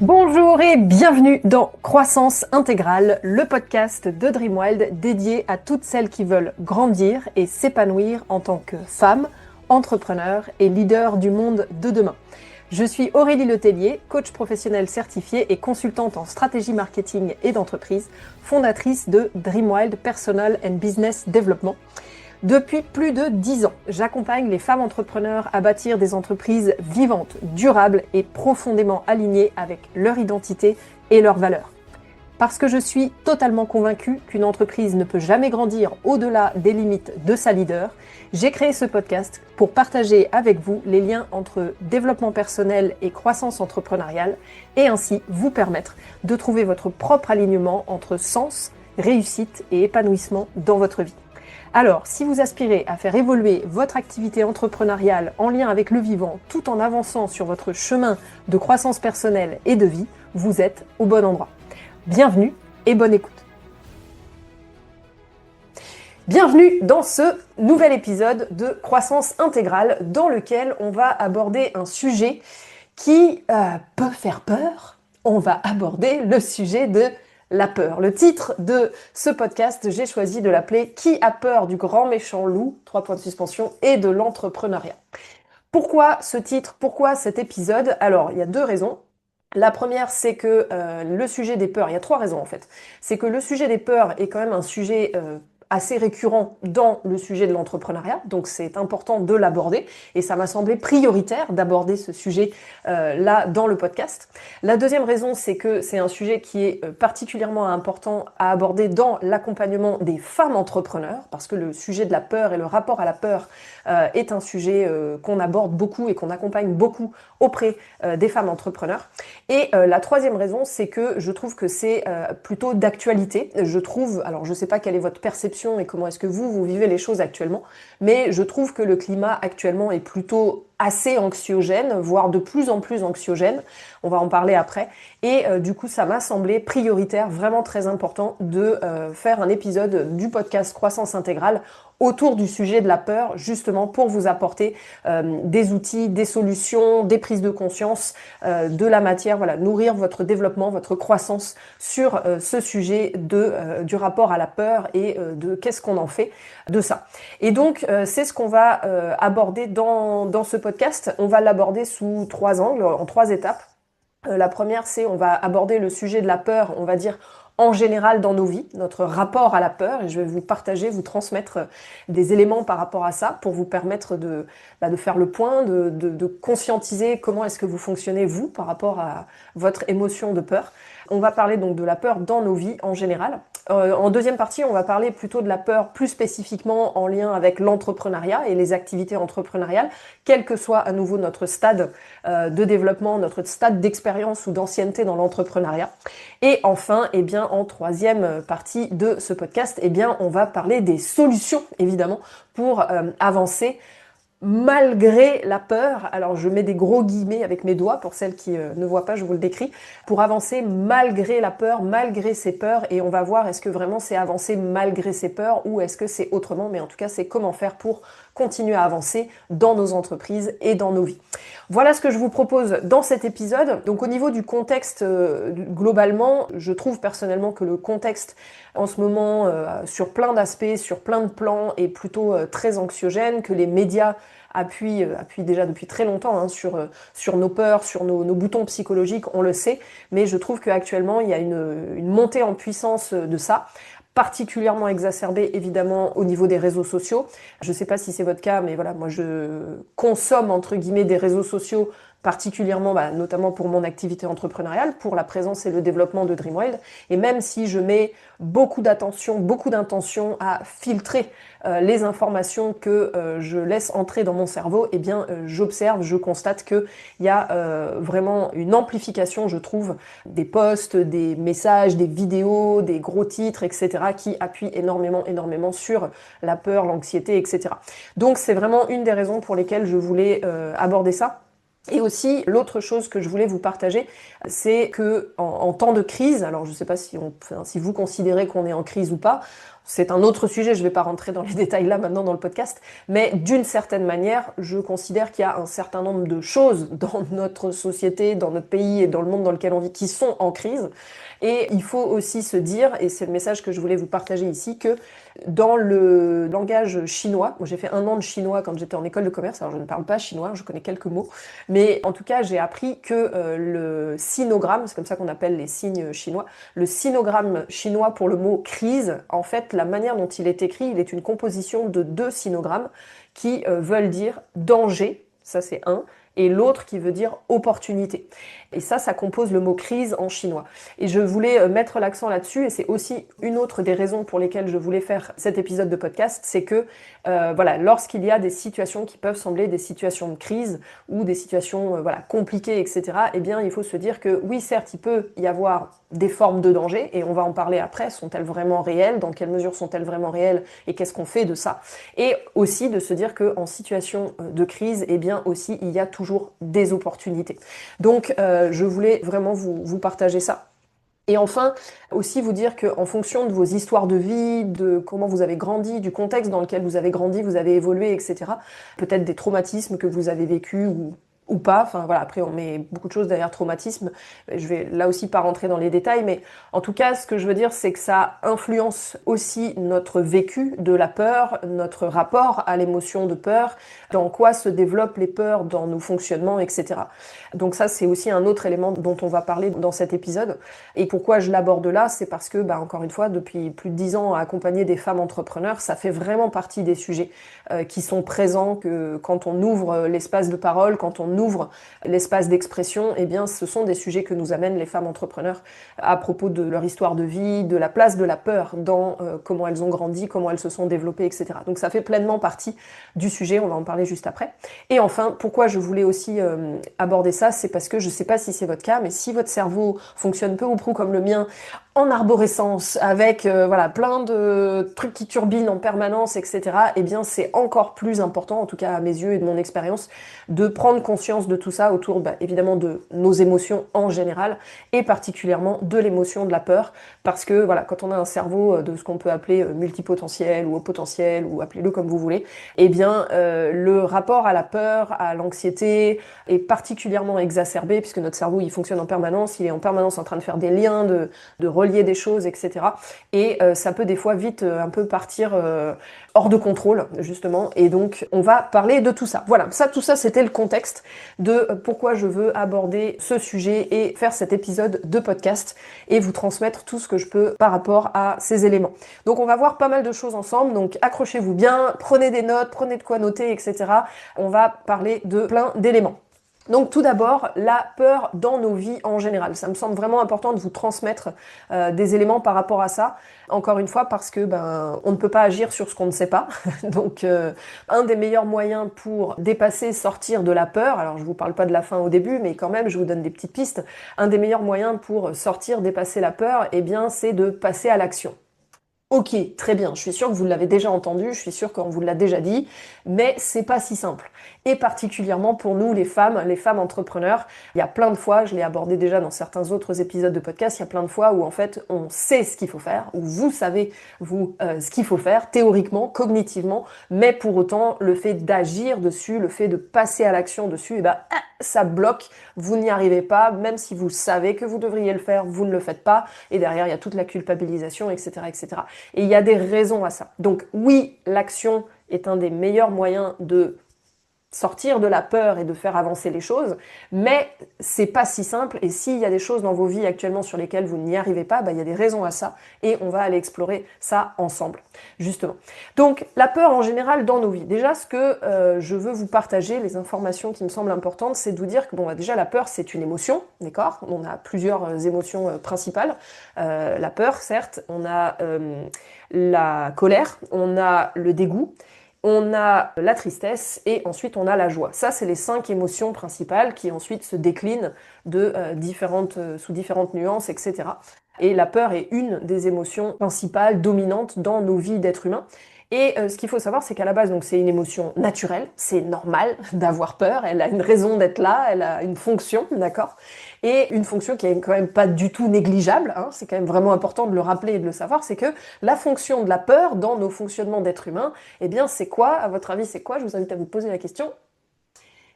Bonjour et bienvenue dans Croissance Intégrale, le podcast de Dreamwild dédié à toutes celles qui veulent grandir et s'épanouir en tant que femmes, entrepreneurs et leaders du monde de demain. Je suis Aurélie Letellier, coach professionnel certifié et consultante en stratégie marketing et d'entreprise, fondatrice de Dreamwild Personal and Business Development. Depuis plus de 10 ans, j'accompagne les femmes entrepreneurs à bâtir des entreprises vivantes, durables et profondément alignées avec leur identité et leurs valeurs. Parce que je suis totalement convaincue qu'une entreprise ne peut jamais grandir au-delà des limites de sa leader, j'ai créé ce podcast pour partager avec vous les liens entre développement personnel et croissance entrepreneuriale et ainsi vous permettre de trouver votre propre alignement entre sens, réussite et épanouissement dans votre vie. Alors, si vous aspirez à faire évoluer votre activité entrepreneuriale en lien avec le vivant tout en avançant sur votre chemin de croissance personnelle et de vie, vous êtes au bon endroit. Bienvenue et bonne écoute. Bienvenue dans ce nouvel épisode de Croissance Intégrale dans lequel on va aborder un sujet qui peut faire peur. On va aborder le sujet de la peur. Le titre de ce podcast, j'ai choisi de l'appeler « Qui a peur du grand méchant loup ? » et de l'entrepreneuriat. Pourquoi ce titre ? Pourquoi cet épisode ? Alors, il y a deux raisons. La première, c'est que le sujet des peurs, il y a trois raisons en fait. C'est que le sujet des peurs est quand même un sujet assez récurrent dans le sujet de l'entrepreneuriat, donc c'est important de l'aborder et ça m'a semblé prioritaire d'aborder ce sujet là dans le podcast. La deuxième raison, c'est que c'est un sujet qui est particulièrement important à aborder dans l'accompagnement des femmes entrepreneurs, parce que le sujet de la peur et le rapport à la peur est un sujet qu'on aborde beaucoup et qu'on accompagne beaucoup auprès des femmes entrepreneurs. Et la troisième raison, c'est que je trouve que c'est plutôt d'actualité. Je trouve, alors je sais pas quelle est votre perception et comment est-ce que vous vivez les choses actuellement, mais je trouve que le climat actuellement est plutôt assez anxiogène, voire de plus en plus anxiogène. On va en parler après. Et du coup, ça m'a semblé prioritaire, vraiment très important, de faire un épisode du podcast Croissance Intégrale autour du sujet de la peur, justement pour vous apporter des outils, des solutions, des prises de conscience, de la matière, voilà, nourrir votre développement, votre croissance sur ce sujet du rapport à la peur et de qu'est-ce qu'on en fait de ça. Et donc, c'est ce qu'on va aborder dans ce podcast. On va l'aborder sous trois angles, en trois étapes. La première, c'est on va aborder le sujet de la peur, on va dire en général dans nos vies, notre rapport à la peur, et je vais vous partager, vous transmettre des éléments par rapport à ça pour vous permettre de faire le point, de conscientiser comment est-ce que vous fonctionnez vous par rapport à votre émotion de peur. On va parler donc de la peur dans nos vies en général. En deuxième partie, on va parler plutôt de la peur plus spécifiquement en lien avec l'entrepreneuriat et les activités entrepreneuriales, quel que soit à nouveau notre stade de développement, notre stade d'expérience ou d'ancienneté dans l'entrepreneuriat. Et enfin, eh bien, en troisième partie de ce podcast, eh bien, on va parler des solutions, évidemment, pour avancer malgré la peur. Alors je mets des gros guillemets avec mes doigts pour celles qui ne voient pas, je vous le décris, pour avancer malgré la peur, malgré ses peurs, et on va voir est-ce que vraiment c'est avancer malgré ses peurs ou est-ce que c'est autrement, mais en tout cas c'est comment faire pour continuer à avancer dans nos entreprises et dans nos vies. Voilà ce que je vous propose dans cet épisode. Donc au niveau du contexte, globalement, je trouve personnellement que le contexte en ce moment, sur plein d'aspects, sur plein de plans, est plutôt très anxiogène, que les médias appuient déjà depuis très longtemps sur nos peurs, sur nos boutons psychologiques, on le sait, mais je trouve qu'actuellement il y a une montée en puissance de ça, particulièrement exacerbée évidemment au niveau des réseaux sociaux. Je ne sais pas si c'est votre cas, mais voilà, moi je consomme entre guillemets des réseaux sociaux particulièrement, notamment pour mon activité entrepreneuriale, pour la présence et le développement de Dreamwild. Et même si je mets beaucoup d'attention, beaucoup d'intention à filtrer les informations que je laisse entrer dans mon cerveau, eh bien j'observe, je constate qu'il y a vraiment une amplification, je trouve, des posts, des messages, des vidéos, des gros titres, etc., qui appuient énormément sur la peur, l'anxiété, etc. Donc c'est vraiment une des raisons pour lesquelles je voulais aborder ça. Et aussi, l'autre chose que je voulais vous partager, c'est que en temps de crise, alors je ne sais pas si vous considérez qu'on est en crise ou pas, c'est un autre sujet, je ne vais pas rentrer dans les détails là maintenant dans le podcast, mais d'une certaine manière, je considère qu'il y a un certain nombre de choses dans notre société, dans notre pays et dans le monde dans lequel on vit qui sont en crise. Et il faut aussi se dire, et c'est le message que je voulais vous partager ici, que dans le langage chinois, moi j'ai fait 1 an de chinois quand j'étais en école de commerce, alors je ne parle pas chinois, je connais quelques mots, mais en tout cas j'ai appris que le sinogramme, c'est comme ça qu'on appelle les signes chinois, le sinogramme chinois pour le mot crise, en fait la manière dont il est écrit, il est une composition de 2 sinogrammes qui veulent dire danger, ça c'est un, et l'autre qui veut dire opportunité. Et ça compose le mot crise en chinois. Et je voulais mettre l'accent là-dessus, et c'est aussi une autre des raisons pour lesquelles je voulais faire cet épisode de podcast, c'est que voilà, lorsqu'il y a des situations qui peuvent sembler des situations de crise ou des situations voilà, compliquées, etc., eh bien il faut se dire que oui, certes, il peut y avoir des formes de danger, et on va en parler après, sont-elles vraiment réelles, dans quelle mesure sont-elles vraiment réelles, et qu'est-ce qu'on fait de ça? Et aussi de se dire qu'en situation de crise, eh bien aussi, il y a toujours des opportunités. Donc, je voulais vraiment vous partager ça. Et enfin, aussi vous dire qu'en fonction de vos histoires de vie, de comment vous avez grandi, du contexte dans lequel vous avez grandi, vous avez évolué, etc., peut-être des traumatismes que vous avez vécus ou pas, enfin voilà, après on met beaucoup de choses derrière traumatisme, je vais là aussi pas rentrer dans les détails, mais en tout cas ce que je veux dire c'est que ça influence aussi notre vécu de la peur, notre rapport à l'émotion de peur, dans quoi se développent les peurs dans nos fonctionnements, etc. Donc ça c'est aussi un autre élément dont on va parler dans cet épisode, et pourquoi je l'aborde là, c'est parce que, encore une fois, depuis plus de 10 ans à accompagner des femmes entrepreneurs, ça fait vraiment partie des sujets qui sont présents, que quand on ouvre l'espace de parole, quand on ouvre l'espace d'expression, eh bien, ce sont des sujets que nous amènent les femmes entrepreneurs à propos de leur histoire de vie, de la place de la peur dans comment elles ont grandi, comment elles se sont développées, etc. Donc ça fait pleinement partie du sujet, on va en parler juste après. Et enfin, pourquoi je voulais aussi aborder ça, c'est parce que je ne sais pas si c'est votre cas, mais si votre cerveau fonctionne peu ou prou comme le mien, en arborescence, avec voilà, plein de trucs qui turbinent en permanence, etc., eh bien c'est encore plus important, en tout cas à mes yeux et de mon expérience, de prendre conscience de tout ça autour évidemment de nos émotions en général, et particulièrement de l'émotion de la peur, parce que voilà, quand on a un cerveau de ce qu'on peut appeler multipotentiel ou haut potentiel, ou appelez-le comme vous voulez, eh bien le rapport à la peur, à l'anxiété est particulièrement exacerbé, puisque notre cerveau il fonctionne en permanence, il est en permanence en train de faire des liens, de relier des choses, etc. Et ça peut des fois vite un peu partir hors de contrôle, justement. Et donc, on va parler de tout ça. Voilà, tout ça, c'était le contexte de pourquoi je veux aborder ce sujet et faire cet épisode de podcast et vous transmettre tout ce que je peux par rapport à ces éléments. Donc, on va voir pas mal de choses ensemble. Donc, accrochez-vous bien, prenez des notes, prenez de quoi noter, etc. On va parler de plein d'éléments. Donc tout d'abord, la peur dans nos vies en général. Ça me semble vraiment important de vous transmettre des éléments par rapport à ça. Encore une fois, parce que on ne peut pas agir sur ce qu'on ne sait pas. Donc un des meilleurs moyens pour dépasser, sortir de la peur, alors je vous parle pas de la fin au début, mais quand même je vous donne des petites pistes. Un des meilleurs moyens pour sortir, dépasser la peur, eh bien c'est de passer à l'action. Ok, très bien, je suis sûre que vous l'avez déjà entendu, je suis sûre qu'on vous l'a déjà dit, mais c'est pas si simple. Et particulièrement pour nous, les femmes entrepreneurs, il y a plein de fois, je l'ai abordé déjà dans certains autres épisodes de podcast, il y a plein de fois où en fait on sait ce qu'il faut faire, où vous savez, ce qu'il faut faire, théoriquement, cognitivement, mais pour autant, le fait d'agir dessus, le fait de passer à l'action dessus, ça bloque, vous n'y arrivez pas, même si vous savez que vous devriez le faire, vous ne le faites pas, et derrière il y a toute la culpabilisation, etc., etc. Et il y a des raisons à ça. Donc oui, l'action est un des meilleurs moyens de sortir de la peur et de faire avancer les choses, mais c'est pas si simple, et s'il y a des choses dans vos vies actuellement sur lesquelles vous n'y arrivez pas, il y a des raisons à ça, et on va aller explorer ça ensemble, justement. Donc, la peur en général dans nos vies. Déjà, ce que je veux vous partager, les informations qui me semblent importantes, c'est de vous dire que, déjà, la peur, c'est une émotion, d'accord? On a plusieurs émotions principales. La peur, certes, on a la colère, on a le dégoût, on a la tristesse et ensuite on a la joie. Ça, c'est les 5 émotions principales qui ensuite se déclinent sous différentes nuances, etc. Et la peur est une des émotions principales, dominantes dans nos vies d'êtres humains. Et ce qu'il faut savoir, c'est qu'à la base, donc c'est une émotion naturelle, c'est normal d'avoir peur, elle a une raison d'être là, elle a une fonction, d'accord? Et une fonction qui est quand même pas du tout négligeable, hein, c'est quand même vraiment important de le rappeler et de le savoir, c'est que la fonction de la peur dans nos fonctionnements d'être humain, eh bien c'est quoi? À votre avis, c'est quoi? Je vous invite à vous poser la question.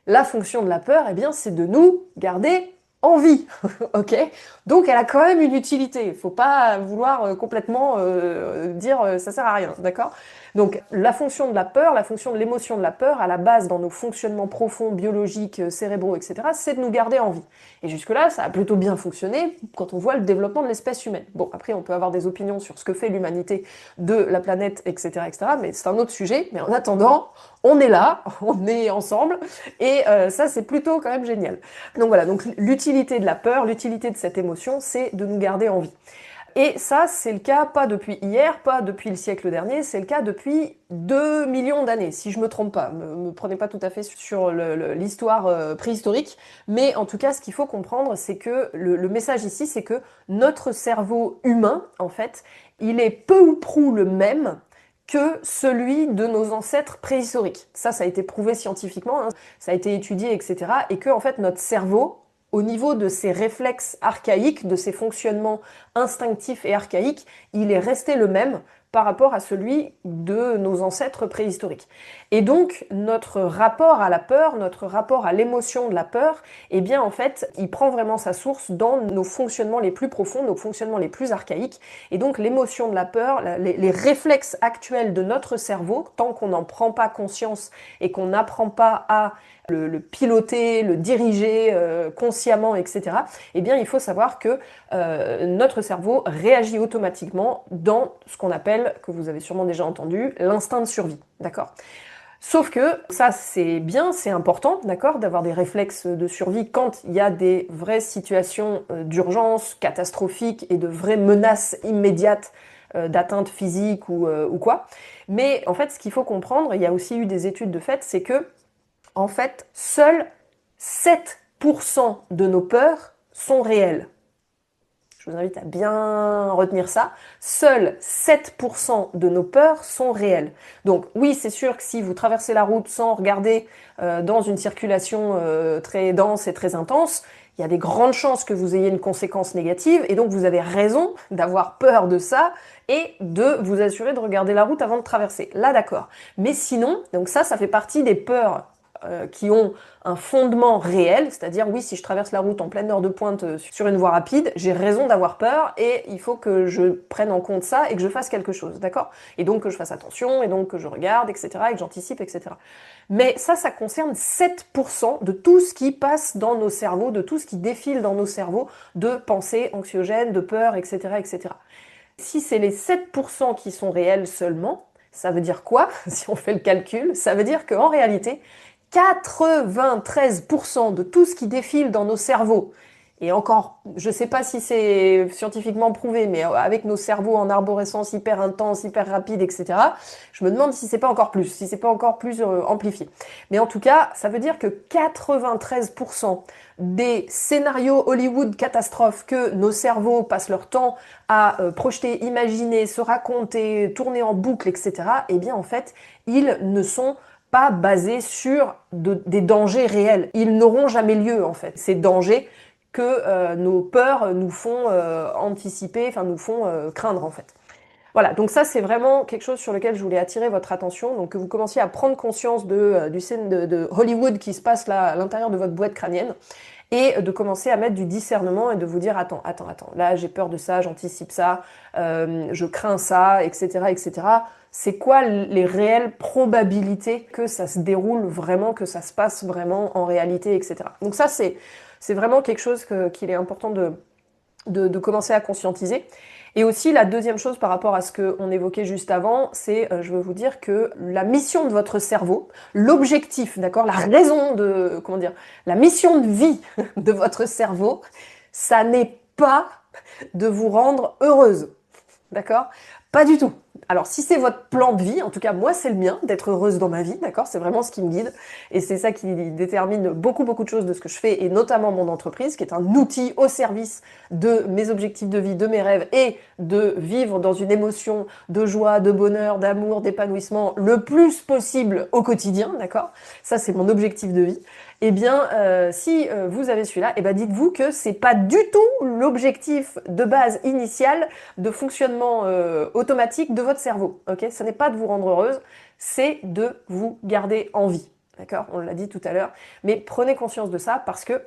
La fonction de la peur, eh bien, c'est de nous garder en vie, ok? Donc elle a quand même une utilité. Il faut pas vouloir complètement dire ça sert à rien, d'accord? Donc la fonction de la peur, la fonction de l'émotion de la peur, à la base dans nos fonctionnements profonds, biologiques, cérébraux, etc., c'est de nous garder en vie. Et jusque-là, ça a plutôt bien fonctionné quand on voit le développement de l'espèce humaine. Bon, après, on peut avoir des opinions sur ce que fait l'humanité de la planète, etc., etc., mais c'est un autre sujet. Mais en attendant, on est là, on est ensemble, et ça, c'est plutôt quand même génial. Donc voilà, donc l'utilité de la peur, l'utilité de cette émotion, c'est de nous garder en vie. Et ça, c'est le cas pas depuis hier, pas depuis le siècle dernier, c'est le cas depuis 2 millions d'années, si je me trompe pas. Me prenez pas tout à fait sur l'histoire préhistorique, mais en tout cas, ce qu'il faut comprendre, c'est que le message ici, c'est que notre cerveau humain, en fait, il est peu ou prou le même que celui de nos ancêtres préhistoriques. Ça a été prouvé scientifiquement, hein, ça a été étudié, etc. Et que, en fait, notre cerveau, au niveau de ses réflexes archaïques, de ses fonctionnements instinctifs et archaïques, il est resté le même par rapport à celui de nos ancêtres préhistoriques. Et donc, notre rapport à la peur, notre rapport à l'émotion de la peur, eh bien, en fait, il prend vraiment sa source dans nos fonctionnements les plus profonds, nos fonctionnements les plus archaïques. Et donc, l'émotion de la peur, les réflexes actuels de notre cerveau, tant qu'on n'en prend pas conscience et qu'on n'apprend pas à le piloter, le diriger consciemment, etc., eh bien, il faut savoir que notre cerveau réagit automatiquement dans ce qu'on appelle, que vous avez sûrement déjà entendu, l'instinct de survie, d'accord? Sauf que ça, c'est bien, c'est important, d'accord, d'avoir des réflexes de survie quand il y a des vraies situations d'urgence, catastrophiques et de vraies menaces immédiates d'atteinte physique ou quoi. Mais en fait, ce qu'il faut comprendre, il y a aussi eu des études de fait, c'est que en fait, seuls 7% de nos peurs sont réelles. Je vous invite à bien retenir ça. Seuls 7% de nos peurs sont réelles. Donc oui, c'est sûr que si vous traversez la route sans regarder dans une circulation très dense et très intense, il y a des grandes chances que vous ayez une conséquence négative et donc vous avez raison d'avoir peur de ça et de vous assurer de regarder la route avant de traverser. Là, d'accord. Mais sinon, donc ça fait partie des peurs qui ont un fondement réel, c'est-à-dire oui, si je traverse la route en pleine heure de pointe sur une voie rapide, j'ai raison d'avoir peur et il faut que je prenne en compte ça et que je fasse quelque chose, d'accord? Et donc que je fasse attention, et donc que je regarde, etc., et que j'anticipe, etc. Mais ça concerne 7% de tout ce qui passe dans nos cerveaux, de tout ce qui défile dans nos cerveaux, de pensées anxiogènes, de peur, etc., etc. Si c'est les 7% qui sont réels seulement, ça veut dire quoi? Si on fait le calcul, ça veut dire qu'en réalité, 93% de tout ce qui défile dans nos cerveaux, et encore, je ne sais pas si c'est scientifiquement prouvé, mais avec nos cerveaux en arborescence hyper intense, hyper rapide, etc., je me demande si c'est pas encore plus, si c'est pas encore plus amplifié. Mais en tout cas, ça veut dire que 93% des scénarios Hollywood catastrophes que nos cerveaux passent leur temps à projeter, imaginer, se raconter, tourner en boucle, etc., eh bien en fait, ils ne sont pas basés sur des dangers réels. Ils n'auront jamais lieu, en fait. Ces dangers que nos peurs nous font anticiper, enfin nous font craindre, en fait. Voilà, donc ça c'est vraiment quelque chose sur lequel je voulais attirer votre attention, donc que vous commenciez à prendre conscience du scène de Hollywood qui se passe là à l'intérieur de votre boîte crânienne, et de commencer à mettre du discernement et de vous dire attends, là j'ai peur de ça, j'anticipe ça, je crains ça, etc., etc. C'est quoi les réelles probabilités que ça se déroule vraiment, que ça se passe vraiment en réalité, etc. Donc ça c'est vraiment quelque chose qu'il est important de commencer à conscientiser. Et aussi, la deuxième chose par rapport à ce qu'on évoquait juste avant, c'est, je veux vous dire que la mission de votre cerveau, l'objectif, d'accord, la raison de, comment dire, la mission de vie de votre cerveau, ça n'est pas de vous rendre heureuse, d'accord? Pas du tout. Alors si c'est votre plan de vie, en tout cas moi c'est le mien, d'être heureuse dans ma vie, d'accord? C'est vraiment ce qui me guide et c'est ça qui détermine beaucoup de choses de ce que je fais et notamment mon entreprise qui est un outil au service de mes objectifs de vie, de mes rêves et de vivre dans une émotion de joie, de bonheur, d'amour, d'épanouissement le plus possible au quotidien, d'accord? Ça c'est mon objectif de vie. Eh bien, si vous avez celui-là, eh ben dites-vous que c'est pas du tout l'objectif de base initial de fonctionnement automatique de votre cerveau. Ok, ce n'est pas de vous rendre heureuse, c'est de vous garder en vie. D'accord? On l'a dit tout à l'heure. Mais prenez conscience de ça parce que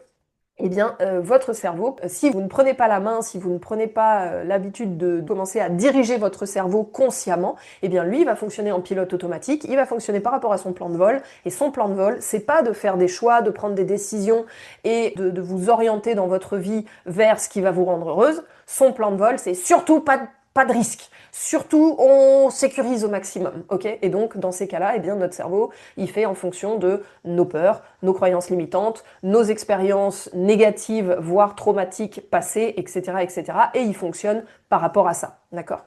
eh bien, votre cerveau, si vous ne prenez pas la main, si vous ne prenez pas l'habitude de commencer à diriger votre cerveau consciemment, eh bien, lui, il va fonctionner en pilote automatique, il va fonctionner par rapport à son plan de vol, et son plan de vol, c'est pas de faire des choix, de prendre des décisions et de vous orienter dans votre vie vers ce qui va vous rendre heureuse. Son plan de vol, c'est surtout pas de risque. Surtout, on sécurise au maximum, ok? Et donc, dans ces cas-là, eh bien, notre cerveau, il fait en fonction de nos peurs, nos croyances limitantes, nos expériences négatives, voire traumatiques passées, etc., etc. Et il fonctionne par rapport à ça, d'accord?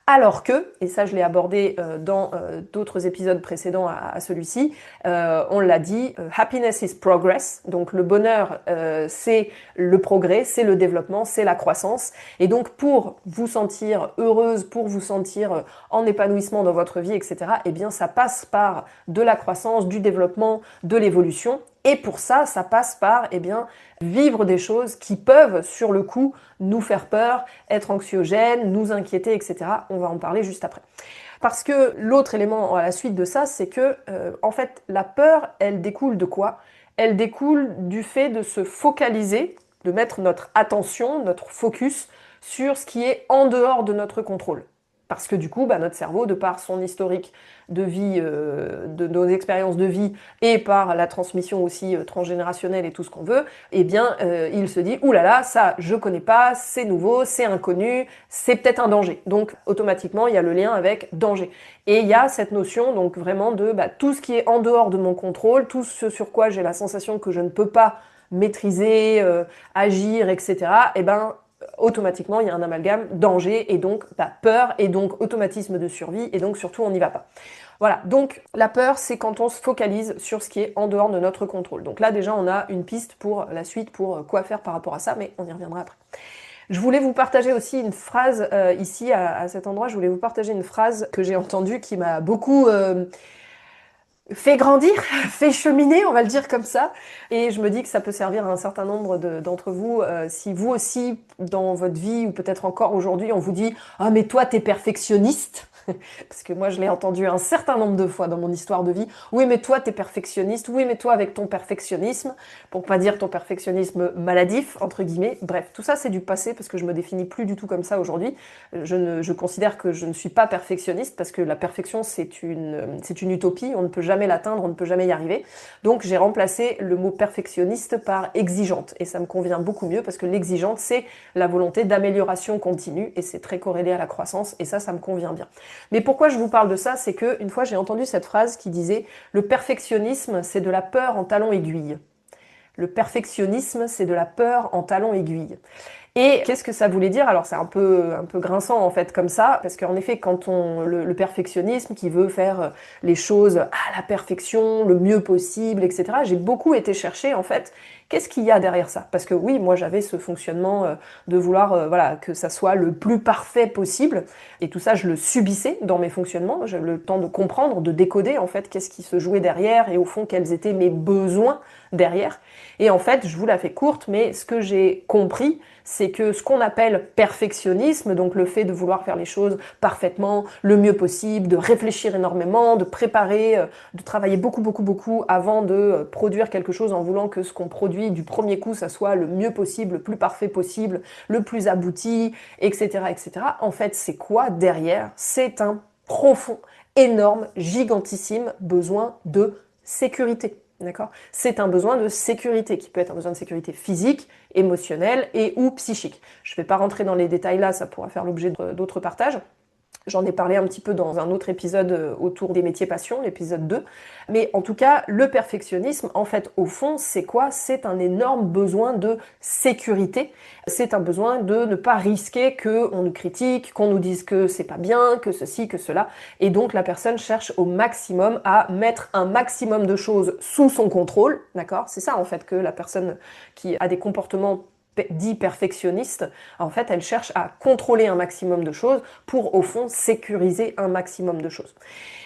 Alors que, et ça je l'ai abordé dans d'autres épisodes précédents à celui-ci, on l'a dit, happiness is progress, donc le bonheur c'est le progrès, c'est le développement, c'est la croissance, et donc pour vous sentir heureuse, pour vous sentir en épanouissement dans votre vie, etc., eh bien ça passe par de la croissance, du développement, de l'évolution, et pour ça, ça passe par, eh bien, vivre des choses qui peuvent, sur le coup, nous faire peur, être anxiogènes, nous inquiéter, etc. On va en parler juste après. Parce que l'autre élément à la suite de ça, c'est que, en fait, la peur, elle découle de quoi? Elle découle du fait de se focaliser, de mettre notre attention, notre focus sur ce qui est en dehors de notre contrôle. Parce que du coup, notre cerveau, de par son historique de vie, de nos expériences de vie, et par la transmission aussi transgénérationnelle et tout ce qu'on veut, eh bien, il se dit, oulala, ça, je connais pas, c'est nouveau, c'est inconnu, c'est peut-être un danger. Donc, automatiquement, il y a le lien avec danger. Et il y a cette notion, donc vraiment de tout ce qui est en dehors de mon contrôle, tout ce sur quoi j'ai la sensation que je ne peux pas maîtriser, agir, etc., eh ben, automatiquement, il y a un amalgame danger et donc peur et donc automatisme de survie et donc surtout on n'y va pas. Voilà, donc la peur, c'est quand on se focalise sur ce qui est en dehors de notre contrôle. Donc là déjà, on a une piste pour la suite, pour quoi faire par rapport à ça, mais on y reviendra après. Je voulais vous partager aussi une phrase ici, à cet endroit, je voulais vous partager une phrase que j'ai entendue qui m'a beaucoup fait grandir, fait cheminer, on va le dire comme ça. Et je me dis que ça peut servir à un certain nombre d'entre vous. Si vous aussi, dans votre vie, ou peut-être encore aujourd'hui, on vous dit « Ah, mais toi, t'es perfectionniste », parce que moi, je l'ai entendu un certain nombre de fois dans mon histoire de vie. Oui, mais toi, t'es perfectionniste. Oui, mais toi, avec ton perfectionnisme, pour pas dire ton perfectionnisme maladif, entre guillemets. Bref, tout ça, c'est du passé parce que je me définis plus du tout comme ça aujourd'hui. Je considère que je ne suis pas perfectionniste parce que la perfection, c'est une utopie. On ne peut jamais l'atteindre, on ne peut jamais y arriver. Donc, j'ai remplacé le mot perfectionniste par exigeante. Et ça me convient beaucoup mieux parce que l'exigeante, c'est la volonté d'amélioration continue et c'est très corrélé à la croissance. Et ça me convient bien. Mais pourquoi je vous parle de ça, c'est que une fois j'ai entendu cette phrase qui disait « Le perfectionnisme, c'est de la peur en talons aiguilles ». Le perfectionnisme, c'est de la peur en talons aiguilles. Et qu'est-ce que ça voulait dire? Alors c'est un peu grinçant en fait comme ça, parce qu'en effet quand le perfectionnisme qui veut faire les choses à la perfection, le mieux possible, etc. J'ai beaucoup été chercher en fait qu'est-ce qu'il y a derrière ça. Parce que oui, moi j'avais ce fonctionnement de vouloir voilà que ça soit le plus parfait possible, et tout ça je le subissais dans mes fonctionnements. J'avais le temps de comprendre, de décoder en fait qu'est-ce qui se jouait derrière et au fond quels étaient mes besoins derrière. Et en fait, je vous la fais courte, mais ce que j'ai compris, c'est que ce qu'on appelle perfectionnisme, donc le fait de vouloir faire les choses parfaitement, le mieux possible, de réfléchir énormément, de préparer, de travailler beaucoup avant de produire quelque chose en voulant que ce qu'on produit du premier coup, ça soit le mieux possible, le plus parfait possible, le plus abouti, etc., etc. En fait, c'est quoi derrière? C'est un profond, énorme, gigantissime besoin de sécurité. D'accord? C'est un besoin de sécurité qui peut être un besoin de sécurité physique, émotionnel et ou psychique. Je ne vais pas rentrer dans les détails là, ça pourra faire l'objet d'autres partages. J'en ai parlé un petit peu dans un autre épisode autour des métiers passion, l'épisode 2. Mais en tout cas, le perfectionnisme, en fait, au fond, c'est quoi? C'est un énorme besoin de sécurité. C'est un besoin de ne pas risquer qu'on nous critique, qu'on nous dise que c'est pas bien, que ceci, que cela. Et donc, la personne cherche au maximum à mettre un maximum de choses sous son contrôle. D'accord? C'est ça, en fait, que la personne qui a des comportements dit perfectionniste, en fait, elle cherche à contrôler un maximum de choses pour, au fond, sécuriser un maximum de choses.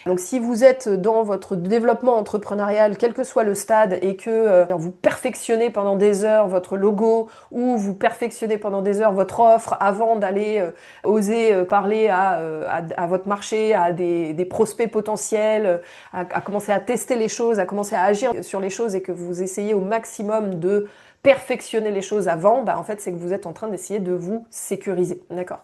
Donc si vous êtes dans votre développement entrepreneurial, quel que soit le stade, et que vous perfectionnez pendant des heures votre logo, ou vous perfectionnez pendant des heures votre offre avant d'aller oser parler à votre marché, à des prospects potentiels, à commencer à tester les choses, à commencer à agir sur les choses, et que vous essayez au maximum de perfectionner les choses avant, en fait, c'est que vous êtes en train d'essayer de vous sécuriser, d'accord?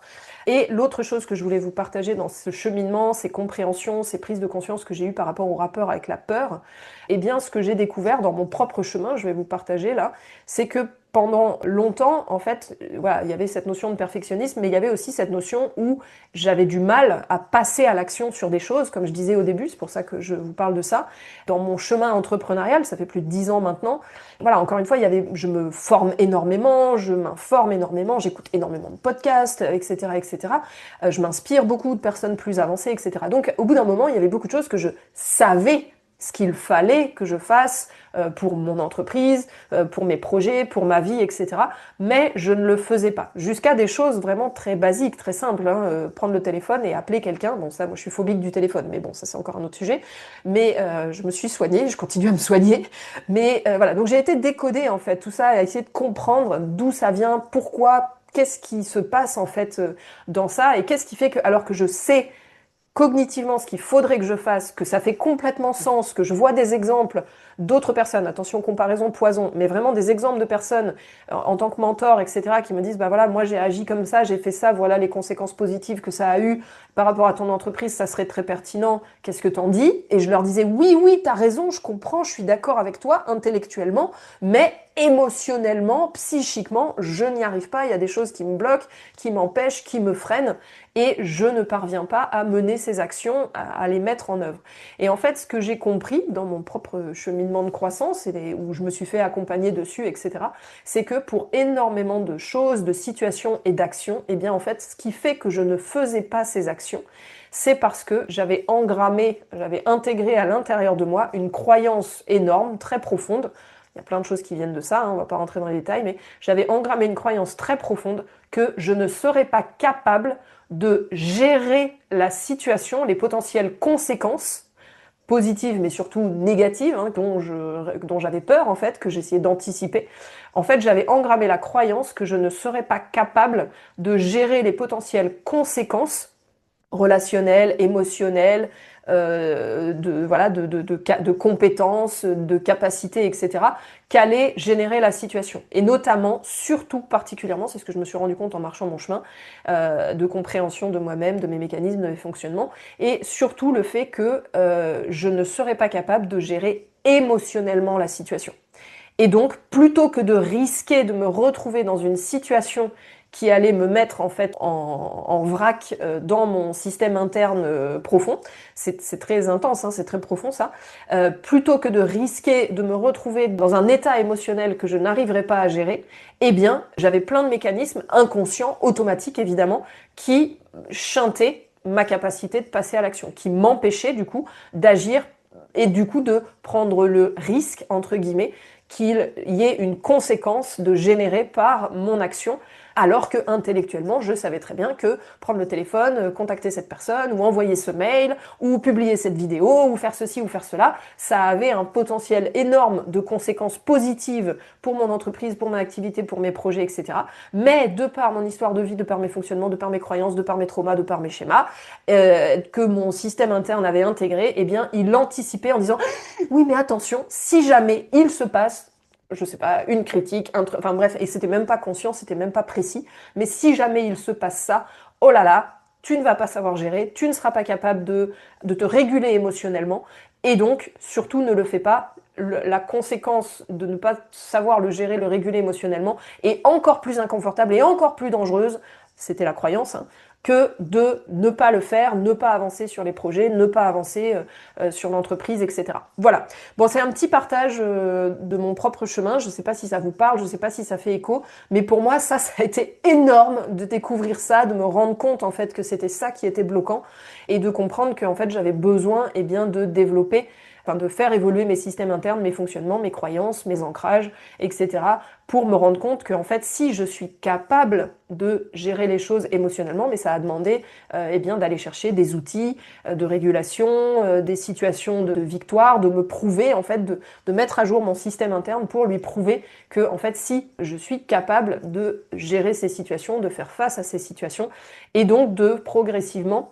Et l'autre chose que je voulais vous partager dans ce cheminement, ces compréhensions, ces prises de conscience que j'ai eues par rapport au rapport avec la peur, eh bien, ce que j'ai découvert dans mon propre chemin, je vais vous partager là, c'est que pendant longtemps, en fait, voilà, il y avait cette notion de perfectionnisme, mais il y avait aussi cette notion où j'avais du mal à passer à l'action sur des choses, comme je disais au début, c'est pour ça que je vous parle de ça. Dans mon chemin entrepreneurial, ça fait plus de 10 ans maintenant, voilà, encore une fois, je me forme énormément, je m'informe énormément, j'écoute énormément de podcasts, etc., etc. Je m'inspire beaucoup de personnes plus avancées, etc. Donc, au bout d'un moment, il y avait beaucoup de choses que je savais ce qu'il fallait que je fasse pour mon entreprise, pour mes projets, pour ma vie, etc. Mais je ne le faisais pas. Jusqu'à des choses vraiment très basiques, très simples. Prendre le téléphone et appeler quelqu'un. Bon, ça, moi, je suis phobique du téléphone, mais bon, ça, c'est encore un autre sujet. Mais je me suis soignée, je continue à me soigner. Mais voilà, donc j'ai été décoder, en fait, tout ça, à essayer de comprendre d'où ça vient, pourquoi, qu'est-ce qui se passe, en fait, dans ça, et qu'est-ce qui fait que, alors que je sais cognitivement ce qu'il faudrait que je fasse, que ça fait complètement sens, que je vois des exemples d'autres personnes, attention, comparaison poison, mais vraiment des exemples de personnes en tant que mentor, etc., qui me disent, bah voilà, moi j'ai agi comme ça, j'ai fait ça, voilà les conséquences positives que ça a eu par rapport à ton entreprise, ça serait très pertinent, qu'est-ce que t'en dis? Et je leur disais, oui, oui, t'as raison, je comprends, je suis d'accord avec toi intellectuellement, mais émotionnellement, psychiquement, je n'y arrive pas, il y a des choses qui me bloquent, qui m'empêchent, qui me freinent, et je ne parviens pas à mener ces actions, à les mettre en œuvre. Et en fait, ce que j'ai compris dans mon propre cheminement de croissance, où je me suis fait accompagner dessus, etc., c'est que pour énormément de choses, de situations et d'actions, eh bien en fait, ce qui fait que je ne faisais pas ces actions, c'est parce que j'avais intégré à l'intérieur de moi une croyance énorme, très profonde. Il y a plein de choses qui viennent de ça, on va pas rentrer dans les détails, mais j'avais engrammé une croyance très profonde que je ne serais pas capable de gérer la situation, les potentielles conséquences positives mais surtout négatives, dont j'avais peur en fait, que j'essayais d'anticiper. En fait, j'avais engrammé la croyance que je ne serais pas capable de gérer les potentielles conséquences relationnelles, émotionnelles, de compétences, de capacités, etc., qu'allait générer la situation. Et notamment, surtout, particulièrement, c'est ce que je me suis rendu compte en marchant mon chemin, de compréhension de moi-même, de mes mécanismes, de mes fonctionnements, et surtout le fait que je ne serais pas capable de gérer émotionnellement la situation. Et donc, plutôt que de risquer de me retrouver dans une situation qui allait me mettre en fait en vrac dans mon système interne profond, c'est très intense, c'est très profond ça, plutôt que de risquer de me retrouver dans un état émotionnel que je n'arriverais pas à gérer, eh bien, j'avais plein de mécanismes inconscients, automatiques évidemment, qui chantaient ma capacité de passer à l'action, qui m'empêchaient du coup d'agir et du coup de prendre le risque, entre guillemets, qu'il y ait une conséquence de générée par mon action, alors que intellectuellement, je savais très bien que prendre le téléphone, contacter cette personne, ou envoyer ce mail, ou publier cette vidéo, ou faire ceci ou faire cela, ça avait un potentiel énorme de conséquences positives pour mon entreprise, pour mon activité, pour mes projets, etc. Mais de par mon histoire de vie, de par mes fonctionnements, de par mes croyances, de par mes traumas, de par mes schémas, que mon système interne avait intégré, eh bien, il anticipait en disant « Oui, mais attention, si jamais il se passe je sais pas, une critique, enfin bref, et c'était même pas conscient, c'était même pas précis, mais si jamais il se passe ça, oh là là, tu ne vas pas savoir gérer, tu ne seras pas capable de te réguler émotionnellement, et donc, surtout ne le fais pas, la conséquence de ne pas savoir le gérer, le réguler émotionnellement, est encore plus inconfortable et encore plus dangereuse, c'était la croyance, que de ne pas le faire, ne pas avancer sur les projets, ne pas avancer sur l'entreprise, etc. Voilà. Bon, c'est un petit partage de mon propre chemin. Je ne sais pas si ça vous parle, je ne sais pas si ça fait écho, mais pour moi, ça a été énorme de découvrir ça, de me rendre compte en fait que c'était ça qui était bloquant et de comprendre que en fait j'avais besoin bien de développer, enfin de faire évoluer mes systèmes internes, mes fonctionnements, mes croyances, mes ancrages, etc. pour me rendre compte que en fait si je suis capable de gérer les choses émotionnellement, mais ça a demandé bien d'aller chercher des outils de régulation, des situations de victoire, de me prouver en fait de mettre à jour mon système interne pour lui prouver que en fait si je suis capable de gérer ces situations, de faire face à ces situations et donc de progressivement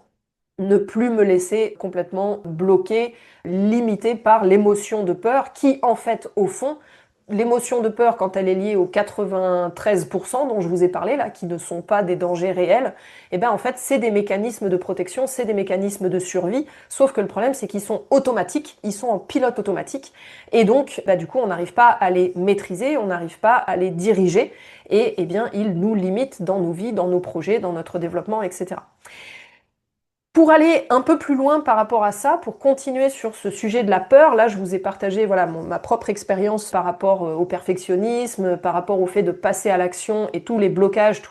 ne plus me laisser complètement bloquer, limiter par l'émotion de peur qui, en fait, au fond, l'émotion de peur, quand elle est liée aux 93% dont je vous ai parlé, là, qui ne sont pas des dangers réels, eh ben, en fait, c'est des mécanismes de protection, c'est des mécanismes de survie, sauf que le problème, c'est qu'ils sont automatiques, ils sont en pilote automatique, et donc, bah, du coup, on n'arrive pas à les maîtriser, on n'arrive pas à les diriger, et eh bien, ils nous limitent dans nos vies, dans nos projets, dans notre développement, etc. Pour aller un peu plus loin par rapport à ça, pour continuer sur ce sujet de la peur, là je vous ai partagé voilà, ma propre expérience par rapport au perfectionnisme, par rapport au fait de passer à l'action et tous les blocages,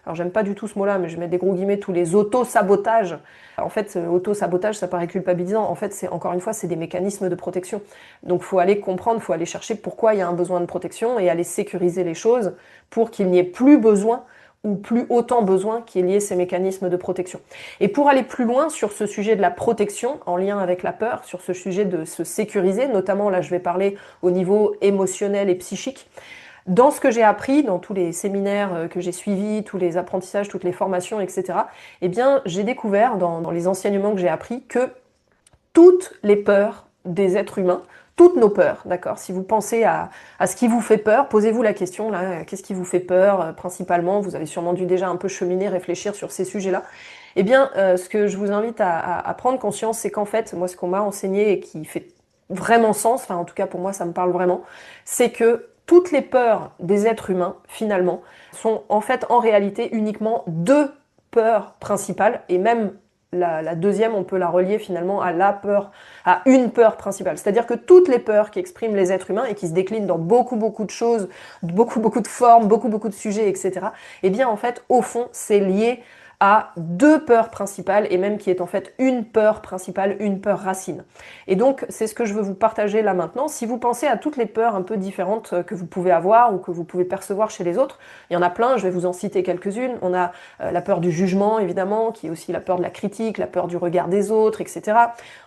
alors j'aime pas du tout ce mot-là, mais je mets des gros guillemets, tous les auto-sabotages. En fait, auto-sabotage, ça paraît culpabilisant. En fait, c'est encore une fois, c'est des mécanismes de protection. Donc faut aller comprendre, faut aller chercher pourquoi il y a un besoin de protection et aller sécuriser les choses pour qu'il n'y ait plus besoin ou plus autant besoin qu'il y ait ces mécanismes de protection. Et pour aller plus loin sur ce sujet de la protection, en lien avec la peur, sur ce sujet de se sécuriser, notamment là je vais parler au niveau émotionnel et psychique, dans ce que j'ai appris, dans tous les séminaires que j'ai suivis, tous les apprentissages, toutes les formations, etc., eh bien j'ai découvert dans les enseignements que j'ai appris que toutes les peurs des êtres humains, toutes nos peurs, d'accord? Si vous pensez à ce qui vous fait peur, posez-vous la question, là, qu'est-ce qui vous fait peur principalement? Vous avez sûrement dû déjà un peu cheminer, réfléchir sur ces sujets-là. Eh bien, ce que je vous invite à prendre conscience, c'est qu'en fait, moi, ce qu'on m'a enseigné et qui fait vraiment sens, enfin, en tout cas, pour moi, ça me parle vraiment, c'est que toutes les peurs des êtres humains, finalement, sont en fait, en réalité, uniquement deux peurs principales, et même la deuxième, on peut la relier finalement à la peur, à une peur principale. C'est-à-dire que toutes les peurs qui expriment les êtres humains et qui se déclinent dans beaucoup, beaucoup de choses, beaucoup, beaucoup de formes, beaucoup, beaucoup de sujets, etc., eh bien, en fait, au fond, c'est lié à deux peurs principales et même qui est en fait une peur principale, une peur racine. Et donc, c'est ce que je veux vous partager là maintenant. Si vous pensez à toutes les peurs un peu différentes que vous pouvez avoir ou que vous pouvez percevoir chez les autres, il y en a plein, je vais vous en citer quelques-unes. On a la peur du jugement, évidemment, qui est aussi la peur de la critique, la peur du regard des autres, etc.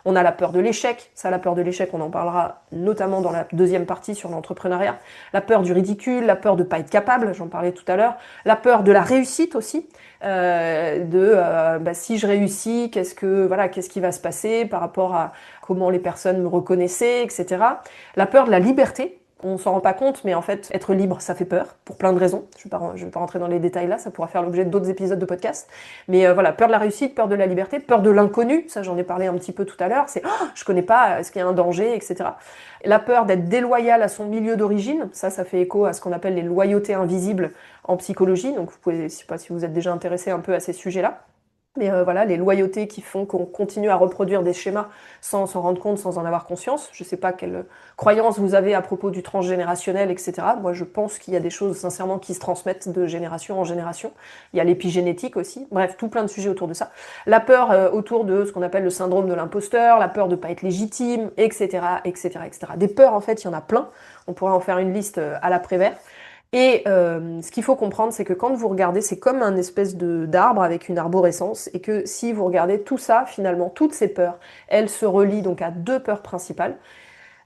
On a la peur de l'échec. Ça, la peur de l'échec, on en parlera notamment dans la deuxième partie sur l'entrepreneuriat. La peur du ridicule, la peur de ne pas être capable, j'en parlais tout à l'heure. La peur de la réussite aussi. Si je réussis, qu'est-ce qui va se passer par rapport à comment les personnes me reconnaissaient, etc. La peur de la liberté, on s'en rend pas compte, mais en fait, être libre, ça fait peur, pour plein de raisons. Je vais pas rentrer dans les détails là, ça pourra faire l'objet d'autres épisodes de podcast. Mais voilà, peur de la réussite, peur de la liberté, peur de l'inconnu, ça j'en ai parlé un petit peu tout à l'heure, c'est je connais pas, est-ce qu'il y a un danger, etc. La peur d'être déloyal à son milieu d'origine, ça fait écho à ce qu'on appelle les loyautés invisibles en psychologie, donc vous pouvez, je sais pas si vous êtes déjà intéressé un peu à ces sujets-là. Mais voilà, les loyautés qui font qu'on continue à reproduire des schémas sans s'en rendre compte, sans en avoir conscience. Je ne sais pas quelle croyance vous avez à propos du transgénérationnel, etc. Moi, je pense qu'il y a des choses, sincèrement, qui se transmettent de génération en génération. Il y a l'épigénétique aussi. Bref, tout plein de sujets autour de ça. La peur autour de ce qu'on appelle le syndrome de l'imposteur, la peur de ne pas être légitime, etc., etc., etc. Des peurs, en fait, il y en a plein. On pourrait en faire une liste à l'après-vert. Et ce qu'il faut comprendre, c'est que quand vous regardez, c'est comme un espèce d'arbre avec une arborescence, et que si vous regardez tout ça, finalement, toutes ces peurs, elles se relient donc à deux peurs principales.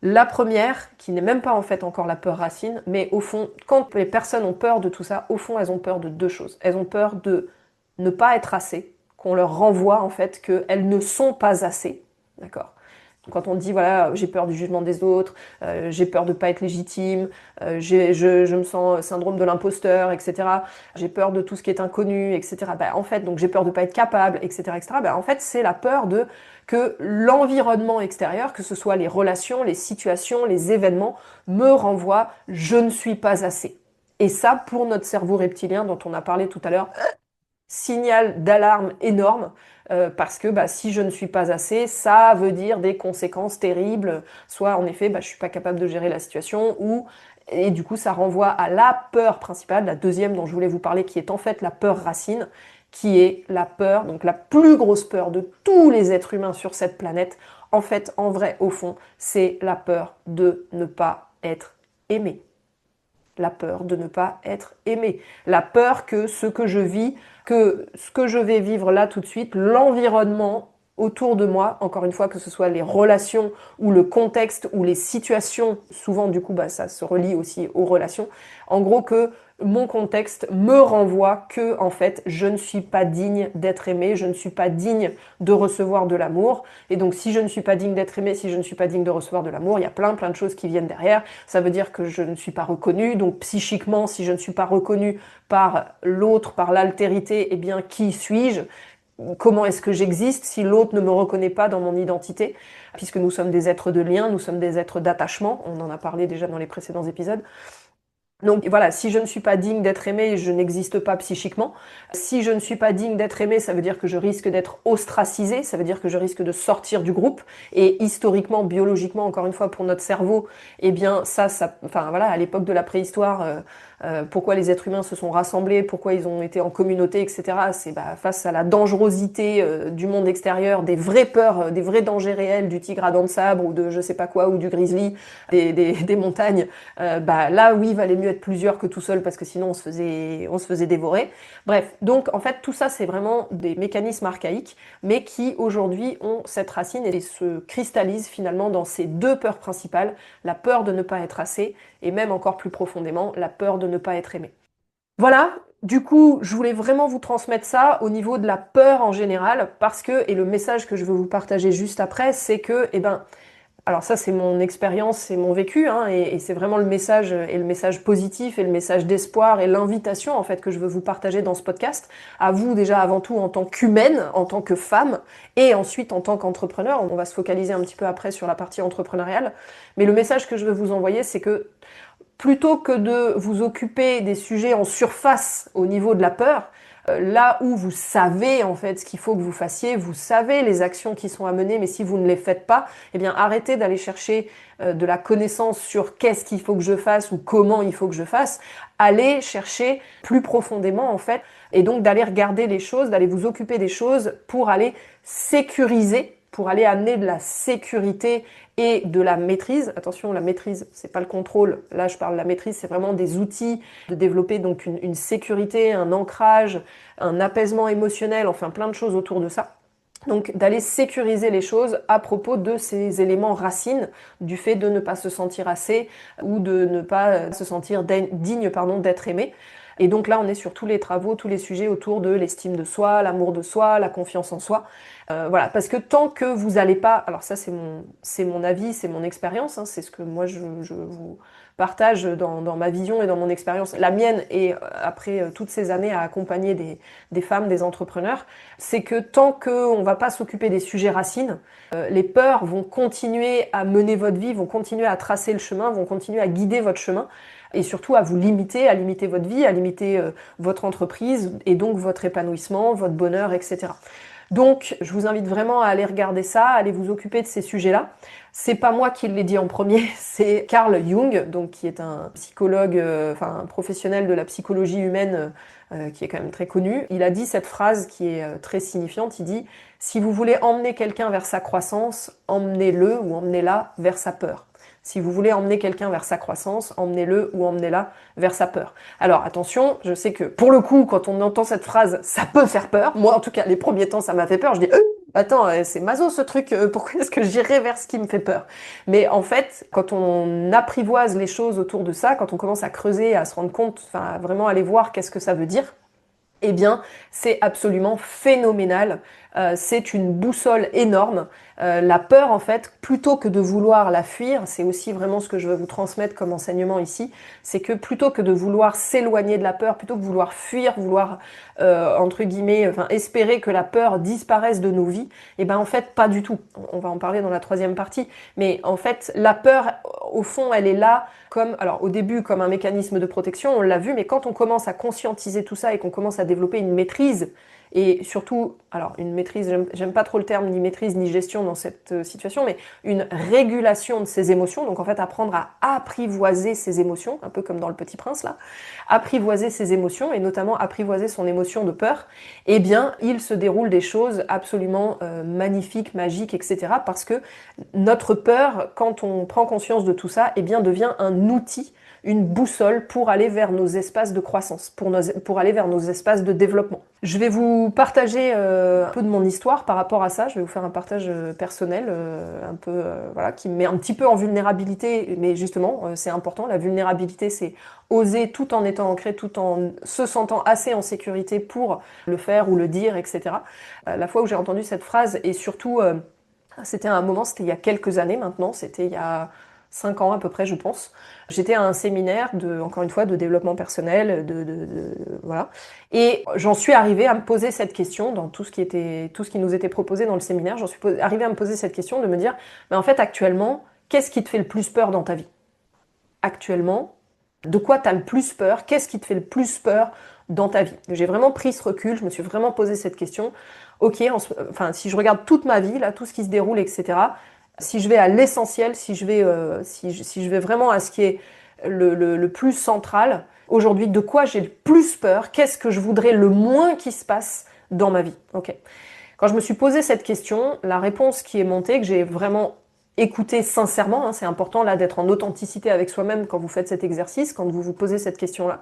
La première, qui n'est même pas en fait encore la peur racine, mais au fond, quand les personnes ont peur de tout ça, au fond, elles ont peur de deux choses. Elles ont peur de ne pas être assez, qu'on leur renvoie en fait qu'elles ne sont pas assez, d'accord? Quand on dit, voilà, j'ai peur du jugement des autres, j'ai peur de ne pas être légitime, je me sens syndrome de l'imposteur, etc. J'ai peur de tout ce qui est inconnu, etc. Ben, en fait, donc j'ai peur de ne pas être capable, etc. etc. Ben, en fait, c'est la peur de que l'environnement extérieur, que ce soit les relations, les situations, les événements, me renvoie, je ne suis pas assez. Et ça, pour notre cerveau reptilien dont on a parlé tout à l'heure, signal d'alarme énorme. Parce que si je ne suis pas assez, ça veut dire des conséquences terribles. Soit en effet, je suis pas capable de gérer la situation, et du coup ça renvoie à la peur principale, la deuxième dont je voulais vous parler, qui est en fait la peur racine, qui est la peur, donc la plus grosse peur de tous les êtres humains sur cette planète. En fait, en vrai, au fond, c'est la peur de ne pas être aimé. La peur de ne pas être aimé. La peur que ce que je vis, que ce que je vais vivre là tout de suite, l'environnement autour de moi, encore une fois, que ce soit les relations ou le contexte ou les situations, souvent du coup ça se relie aussi aux relations, en gros que mon contexte me renvoie que en fait je ne suis pas digne d'être aimé, je ne suis pas digne de recevoir de l'amour, et donc si je ne suis pas digne d'être aimé, si je ne suis pas digne de recevoir de l'amour, il y a plein de choses qui viennent derrière. Ça veut dire que je ne suis pas reconnue, donc psychiquement, si je ne suis pas reconnue par l'autre, par l'altérité, eh bien qui suis-je? Comment est-ce que j'existe si l'autre ne me reconnaît pas dans mon identité? Puisque nous sommes des êtres de lien, nous sommes des êtres d'attachement, on en a parlé déjà dans les précédents épisodes. Donc voilà, si je ne suis pas digne d'être aimé, je n'existe pas psychiquement. Si je ne suis pas digne d'être aimé, ça veut dire que je risque d'être ostracisé, ça veut dire que je risque de sortir du groupe. Et historiquement, biologiquement, encore une fois, pour notre cerveau, eh bien enfin voilà, à l'époque de la préhistoire, pourquoi les êtres humains se sont rassemblés, pourquoi ils ont été en communauté, etc. C'est face à la dangerosité du monde extérieur, des vraies peurs, des vrais dangers réels, du tigre à dents de sabre ou de je sais pas quoi, ou du grizzly, des montagnes. Là, oui, il valait mieux être plusieurs que tout seul parce que sinon on se faisait dévorer. Bref, donc en fait tout ça c'est vraiment des mécanismes archaïques, mais qui aujourd'hui ont cette racine et se cristallisent finalement dans ces deux peurs principales, la peur de ne pas être assez et même encore plus profondément la peur de ne pas être aimé. Voilà, du coup, je voulais vraiment vous transmettre ça au niveau de la peur en général, parce que, et le message que je veux vous partager juste après, c'est que, alors ça c'est mon expérience, c'est mon vécu, hein, et c'est vraiment le message positif et le message d'espoir et l'invitation en fait que je veux vous partager dans ce podcast, à vous déjà avant tout en tant qu'humaine, en tant que femme, et ensuite en tant qu'entrepreneur. On va se focaliser un petit peu après sur la partie entrepreneuriale, mais le message que je veux vous envoyer, c'est que plutôt que de vous occuper des sujets en surface au niveau de la peur, là où vous savez en fait ce qu'il faut que vous fassiez, vous savez les actions qui sont à mener, mais si vous ne les faites pas, eh bien arrêtez d'aller chercher de la connaissance sur qu'est-ce qu'il faut que je fasse ou comment il faut que je fasse. Allez chercher plus profondément en fait, et donc d'aller regarder les choses, d'aller vous occuper des choses pour aller sécuriser, pour aller amener de la sécurité et de la maîtrise. Attention, la maîtrise, c'est pas le contrôle. Là, je parle de la maîtrise, c'est vraiment des outils de développer donc une sécurité, un ancrage, un apaisement émotionnel, enfin plein de choses autour de ça. Donc d'aller sécuriser les choses à propos de ces éléments racines du fait de ne pas se sentir assez ou de ne pas se sentir digne d'être aimé. Et donc là, on est sur tous les travaux, tous les sujets autour de l'estime de soi, l'amour de soi, la confiance en soi. Voilà, parce que tant que vous n'allez pas... Alors ça, c'est mon avis, c'est mon expérience, hein, c'est ce que moi, je vous partage dans ma vision et dans mon expérience. La mienne, et après toutes ces années à accompagner des femmes, des entrepreneurs, c'est que tant qu'on ne va pas s'occuper des sujets racines, les peurs vont continuer à mener votre vie, vont continuer à tracer le chemin, vont continuer à guider votre chemin, et surtout à vous limiter, à limiter votre vie, à limiter votre entreprise, et donc votre épanouissement, votre bonheur, etc. Donc, je vous invite vraiment à aller regarder ça, à aller vous occuper de ces sujets-là. C'est pas moi qui l'ai dit en premier, c'est Carl Jung, donc qui est un psychologue, un professionnel de la psychologie humaine, qui est quand même très connu. Il a dit cette phrase qui est très signifiante. Il dit: si vous voulez emmener quelqu'un vers sa croissance, emmenez-le ou emmenez-la vers sa peur. Si vous voulez emmener quelqu'un vers sa croissance, emmenez-le ou emmenez-la vers sa peur. Alors attention, je sais que pour le coup, quand on entend cette phrase, ça peut faire peur. Moi, en tout cas, les premiers temps, ça m'a fait peur. Je dis, attends, c'est maso ce truc, pourquoi est-ce que j'irais vers ce qui me fait peur? Mais en fait, quand on apprivoise les choses autour de ça, quand on commence à creuser, à se rendre compte, enfin, vraiment aller voir qu'est-ce que ça veut dire, eh bien, c'est absolument phénoménal. C'est une boussole énorme. La peur, en fait, plutôt que de vouloir la fuir, c'est aussi vraiment ce que je veux vous transmettre comme enseignement ici, c'est que plutôt que de vouloir s'éloigner de la peur, plutôt que de vouloir fuir, vouloir, entre guillemets, espérer que la peur disparaisse de nos vies, eh ben en fait, pas du tout. On va en parler dans la troisième partie. Mais en fait, la peur, au fond, elle est là comme, alors au début, comme un mécanisme de protection, on l'a vu, mais quand on commence à conscientiser tout ça et qu'on commence à développer une maîtrise, et surtout, alors une maîtrise, j'aime pas trop le terme ni maîtrise ni gestion dans cette situation, mais une régulation de ses émotions, donc en fait apprendre à apprivoiser ses émotions, un peu comme dans Le Petit Prince là, apprivoiser ses émotions et notamment apprivoiser son émotion de peur, eh bien il se déroule des choses absolument magnifiques, magiques, etc. Parce que notre peur, quand on prend conscience de tout ça, eh bien devient un outil, une boussole pour aller vers nos espaces de croissance, pour aller vers nos espaces de développement. Je vais vous partager un peu de mon histoire par rapport à ça. Je vais vous faire un partage personnel, un peu voilà, qui me met un petit peu en vulnérabilité, mais justement, c'est important. La vulnérabilité, c'est oser tout en étant ancré, tout en se sentant assez en sécurité pour le faire ou le dire, etc. La fois où j'ai entendu cette phrase, et surtout, c'était à un moment, c'était il y a quelques années maintenant, c'était il y a 5 ans à peu près, je pense. J'étais à un séminaire encore une fois, de développement personnel, voilà. Et j'en suis arrivée à me poser cette question dans tout ce qui nous était proposé dans le séminaire. J'en suis arrivée à me poser cette question de me dire, mais en fait, actuellement, qu'est-ce qui te fait le plus peur dans ta vie? Actuellement, de quoi tu as le plus peur? Qu'est-ce qui te fait le plus peur dans ta vie? J'ai vraiment pris ce recul, je me suis vraiment posé cette question. Ok, enfin, si je regarde toute ma vie, là, tout ce qui se déroule, etc., si je vais à l'essentiel, si je vais vraiment à ce qui est le plus central, aujourd'hui, de quoi j'ai le plus peur? Qu'est-ce que je voudrais le moins qui se passe dans ma vie? Ok. Quand je me suis posé cette question, la réponse qui est montée, que j'ai vraiment écoutée sincèrement, hein, c'est important là d'être en authenticité avec soi-même quand vous faites cet exercice, quand vous vous posez cette question-là.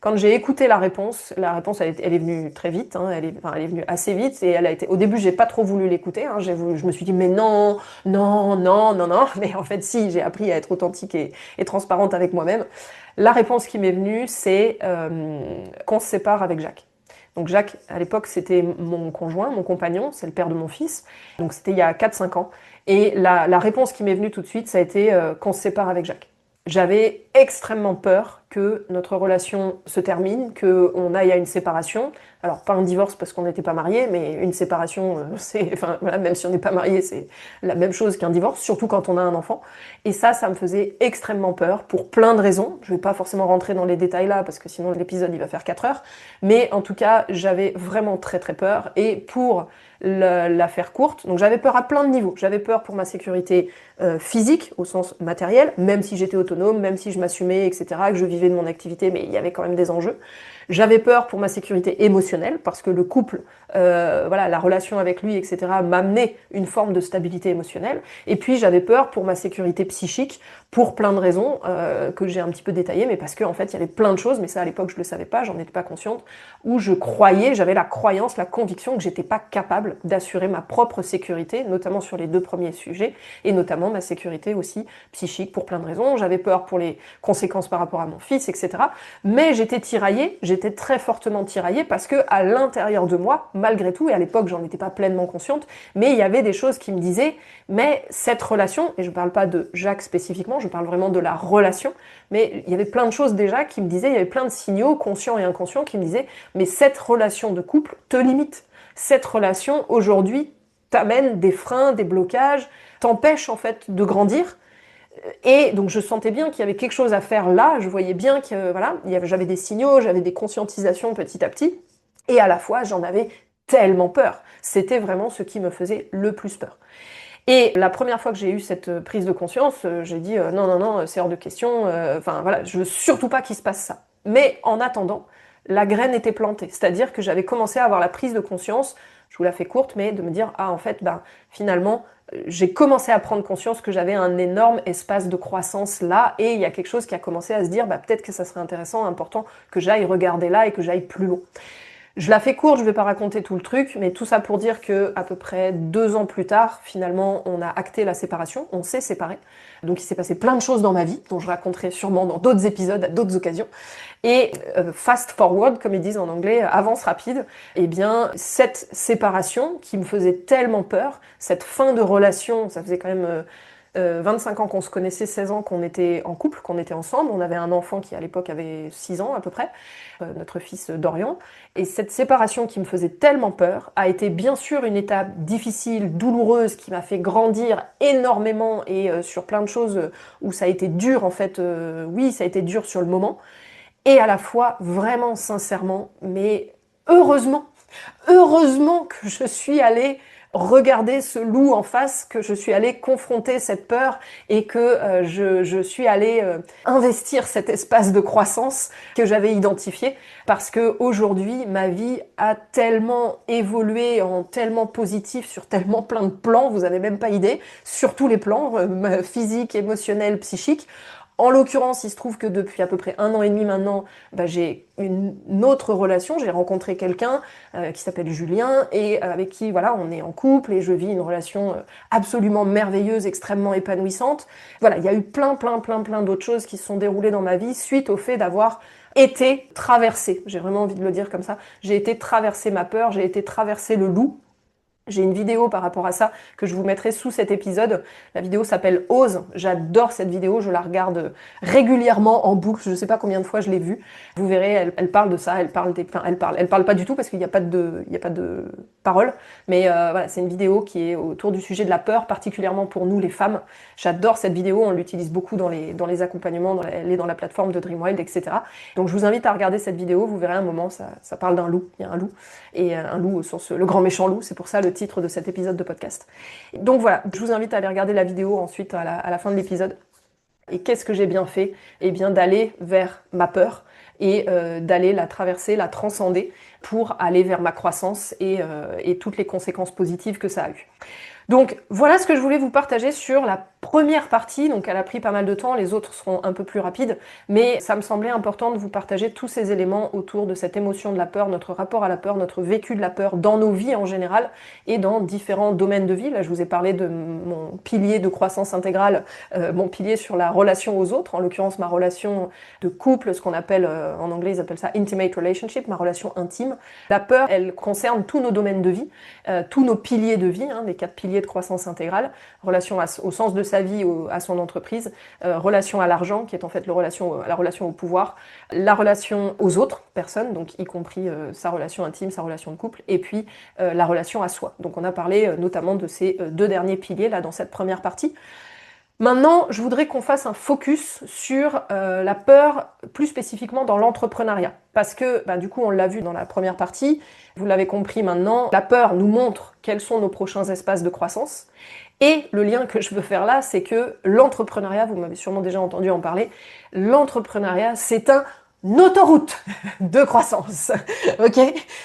Quand j'ai écouté la réponse elle est venue très vite, hein, elle est venue assez vite et elle a été. Au début, j'ai pas trop voulu l'écouter. Hein, je me suis dit mais non, non, non, non, non. Mais en fait, si, j'ai appris à être authentique et transparente avec moi-même. La réponse qui m'est venue, c'est qu'on se sépare avec Jacques. Donc Jacques, à l'époque, c'était mon conjoint, mon compagnon, c'est le père de mon fils. Donc c'était il y a 4-5 ans. Et la réponse qui m'est venue tout de suite, ça a été qu'on se sépare avec Jacques. J'avais extrêmement peur que notre relation se termine, qu'on aille à une séparation. Alors, pas un divorce parce qu'on n'était pas mariés, mais une séparation, enfin, voilà, même si on n'est pas mariés, c'est la même chose qu'un divorce, surtout quand on a un enfant. Et ça me faisait extrêmement peur pour plein de raisons. Je ne vais pas forcément rentrer dans les détails là, parce que sinon l'épisode, il va faire 4 heures. Mais en tout cas, j'avais vraiment très très peur. Et pour la faire courte, donc j'avais peur à plein de niveaux. J'avais peur pour ma sécurité physique, au sens matériel, même si j'étais autonome, même si je m'assumais, etc., que je vivais de mon activité, mais il y avait quand même des enjeux. J'avais peur pour ma sécurité émotionnelle, parce que le couple, voilà, la relation avec lui, etc., m'amenait une forme de stabilité émotionnelle. Et puis j'avais peur pour ma sécurité psychique, pour plein de raisons que j'ai un petit peu détaillées, mais parce qu'en fait, il y avait plein de choses, mais ça à l'époque, je ne le savais pas, j'en étais pas consciente, où j'avais la croyance, la conviction que j'étais pas capable d'assurer ma propre sécurité, notamment sur les 2 premiers sujets, et notamment ma sécurité aussi psychique pour plein de raisons. J'avais peur pour les conséquences par rapport à mon fils, etc. Mais j'étais tiraillée, j'étais très fortement tiraillée parce que à l'intérieur de moi, malgré tout, et à l'époque j'en étais pas pleinement consciente, mais il y avait des choses qui me disaient, mais cette relation, et je parle pas de Jacques spécifiquement, je parle vraiment de la relation, mais il y avait plein de choses déjà qui me disaient, il y avait plein de signaux conscients et inconscients qui me disaient, mais cette relation de couple te limite. Cette relation aujourd'hui t'amène des freins, des blocages, t'empêche en fait de grandir. Et donc je sentais bien qu'il y avait quelque chose à faire là, je voyais bien que voilà, j'avais des signaux, j'avais des conscientisations petit à petit, et à la fois j'en avais tellement peur. C'était vraiment ce qui me faisait le plus peur. Et la première fois que j'ai eu cette prise de conscience, j'ai dit non, non, non, c'est hors de question, enfin voilà, je veux surtout pas qu'il se passe ça. Mais en attendant, la graine était plantée, c'est-à-dire que j'avais commencé à avoir la prise de conscience, je vous la fais courte, mais de me dire, ah en fait, ben, finalement, j'ai commencé à prendre conscience que j'avais un énorme espace de croissance là, et il y a quelque chose qui a commencé à se dire, bah, peut-être que ça serait intéressant, important, que j'aille regarder là et que j'aille plus loin. Je la fais courte, je vais pas raconter tout le truc, mais tout ça pour dire que à peu près 2 ans plus tard, finalement, on a acté la séparation, on s'est séparés. Donc il s'est passé plein de choses dans ma vie, dont je raconterai sûrement dans d'autres épisodes, à d'autres occasions. Et fast forward, comme ils disent en anglais, avance rapide, eh bien cette séparation qui me faisait tellement peur, cette fin de relation, ça faisait quand même 25 ans qu'on se connaissait, 16 ans qu'on était en couple, qu'on était ensemble. On avait un enfant qui à l'époque avait 6 ans à peu près, notre fils Dorian. Et cette séparation qui me faisait tellement peur a été bien sûr une étape difficile, douloureuse, qui m'a fait grandir énormément et sur plein de choses où ça a été dur en fait. Oui, ça a été dur sur le moment. Et à la fois, vraiment sincèrement, mais heureusement, heureusement que je suis allée regarder ce loup en face, que je suis allée confronter cette peur et que je suis allée investir cet espace de croissance que j'avais identifié parce que aujourd'hui ma vie a tellement évolué en tellement positif sur tellement plein de plans, vous avez même pas idée, sur tous les plans, physique, émotionnel, psychique. En l'occurrence, il se trouve que depuis à peu près 1 an et demi maintenant, j'ai une autre relation. J'ai rencontré quelqu'un qui s'appelle Julien et avec qui voilà, on est en couple et je vis une relation absolument merveilleuse, extrêmement épanouissante. Voilà, il y a eu plein d'autres choses qui se sont déroulées dans ma vie suite au fait d'avoir été traversée. J'ai vraiment envie de le dire comme ça. J'ai été traverser ma peur, j'ai été traverser le loup. J'ai une vidéo par rapport à ça que je vous mettrai sous cet épisode. La vidéo s'appelle Ose. J'adore cette vidéo, je la regarde régulièrement en boucle. Je ne sais pas combien de fois je l'ai vue. Vous verrez, elle parle de ça, elle parle pas du tout parce qu'il n'y a pas de parole. Mais voilà, c'est une vidéo qui est autour du sujet de la peur, particulièrement pour nous les femmes. J'adore cette vidéo, on l'utilise beaucoup dans les accompagnements, elle est dans la plateforme de Dreamwild, etc. Donc je vous invite à regarder cette vidéo. Vous verrez un moment, ça parle d'un loup. Il y a un loup et un loup au sens le grand méchant loup. C'est pour ça le titre de cet épisode de podcast. Donc voilà, je vous invite à aller regarder la vidéo ensuite à la fin de l'épisode. Et qu'est-ce que j'ai bien fait? Eh bien d'aller vers ma peur et d'aller la traverser, la transcender pour aller vers ma croissance et toutes les conséquences positives que ça a eu. Donc voilà ce que je voulais vous partager sur la première partie, donc elle a pris pas mal de temps, les autres seront un peu plus rapides, mais ça me semblait important de vous partager tous ces éléments autour de cette émotion de la peur, notre rapport à la peur, notre vécu de la peur dans nos vies en général et dans différents domaines de vie. Là je vous ai parlé de mon pilier de croissance intégrale, mon pilier sur la relation aux autres, en l'occurrence ma relation de couple, ce qu'on appelle, en anglais ils appellent ça intimate relationship, ma relation intime. La peur, elle concerne tous nos domaines de vie, tous nos piliers de vie, les 4 piliers de croissance intégrale, relation au sens de sa vie, à son entreprise, relation à l'argent, qui est en fait la relation au pouvoir, la relation aux autres personnes, donc y compris sa relation intime, sa relation de couple, et puis la relation à soi. Donc on a parlé notamment de ces 2 derniers piliers là dans cette première partie. Maintenant, je voudrais qu'on fasse un focus sur la peur, plus spécifiquement dans l'entrepreneuriat. Parce que, du coup, on l'a vu dans la première partie, vous l'avez compris maintenant, la peur nous montre quels sont nos prochains espaces de croissance. Et le lien que je veux faire là, c'est que l'entrepreneuriat, vous m'avez sûrement déjà entendu en parler, l'entrepreneuriat, c'est un autoroute de croissance. Ok?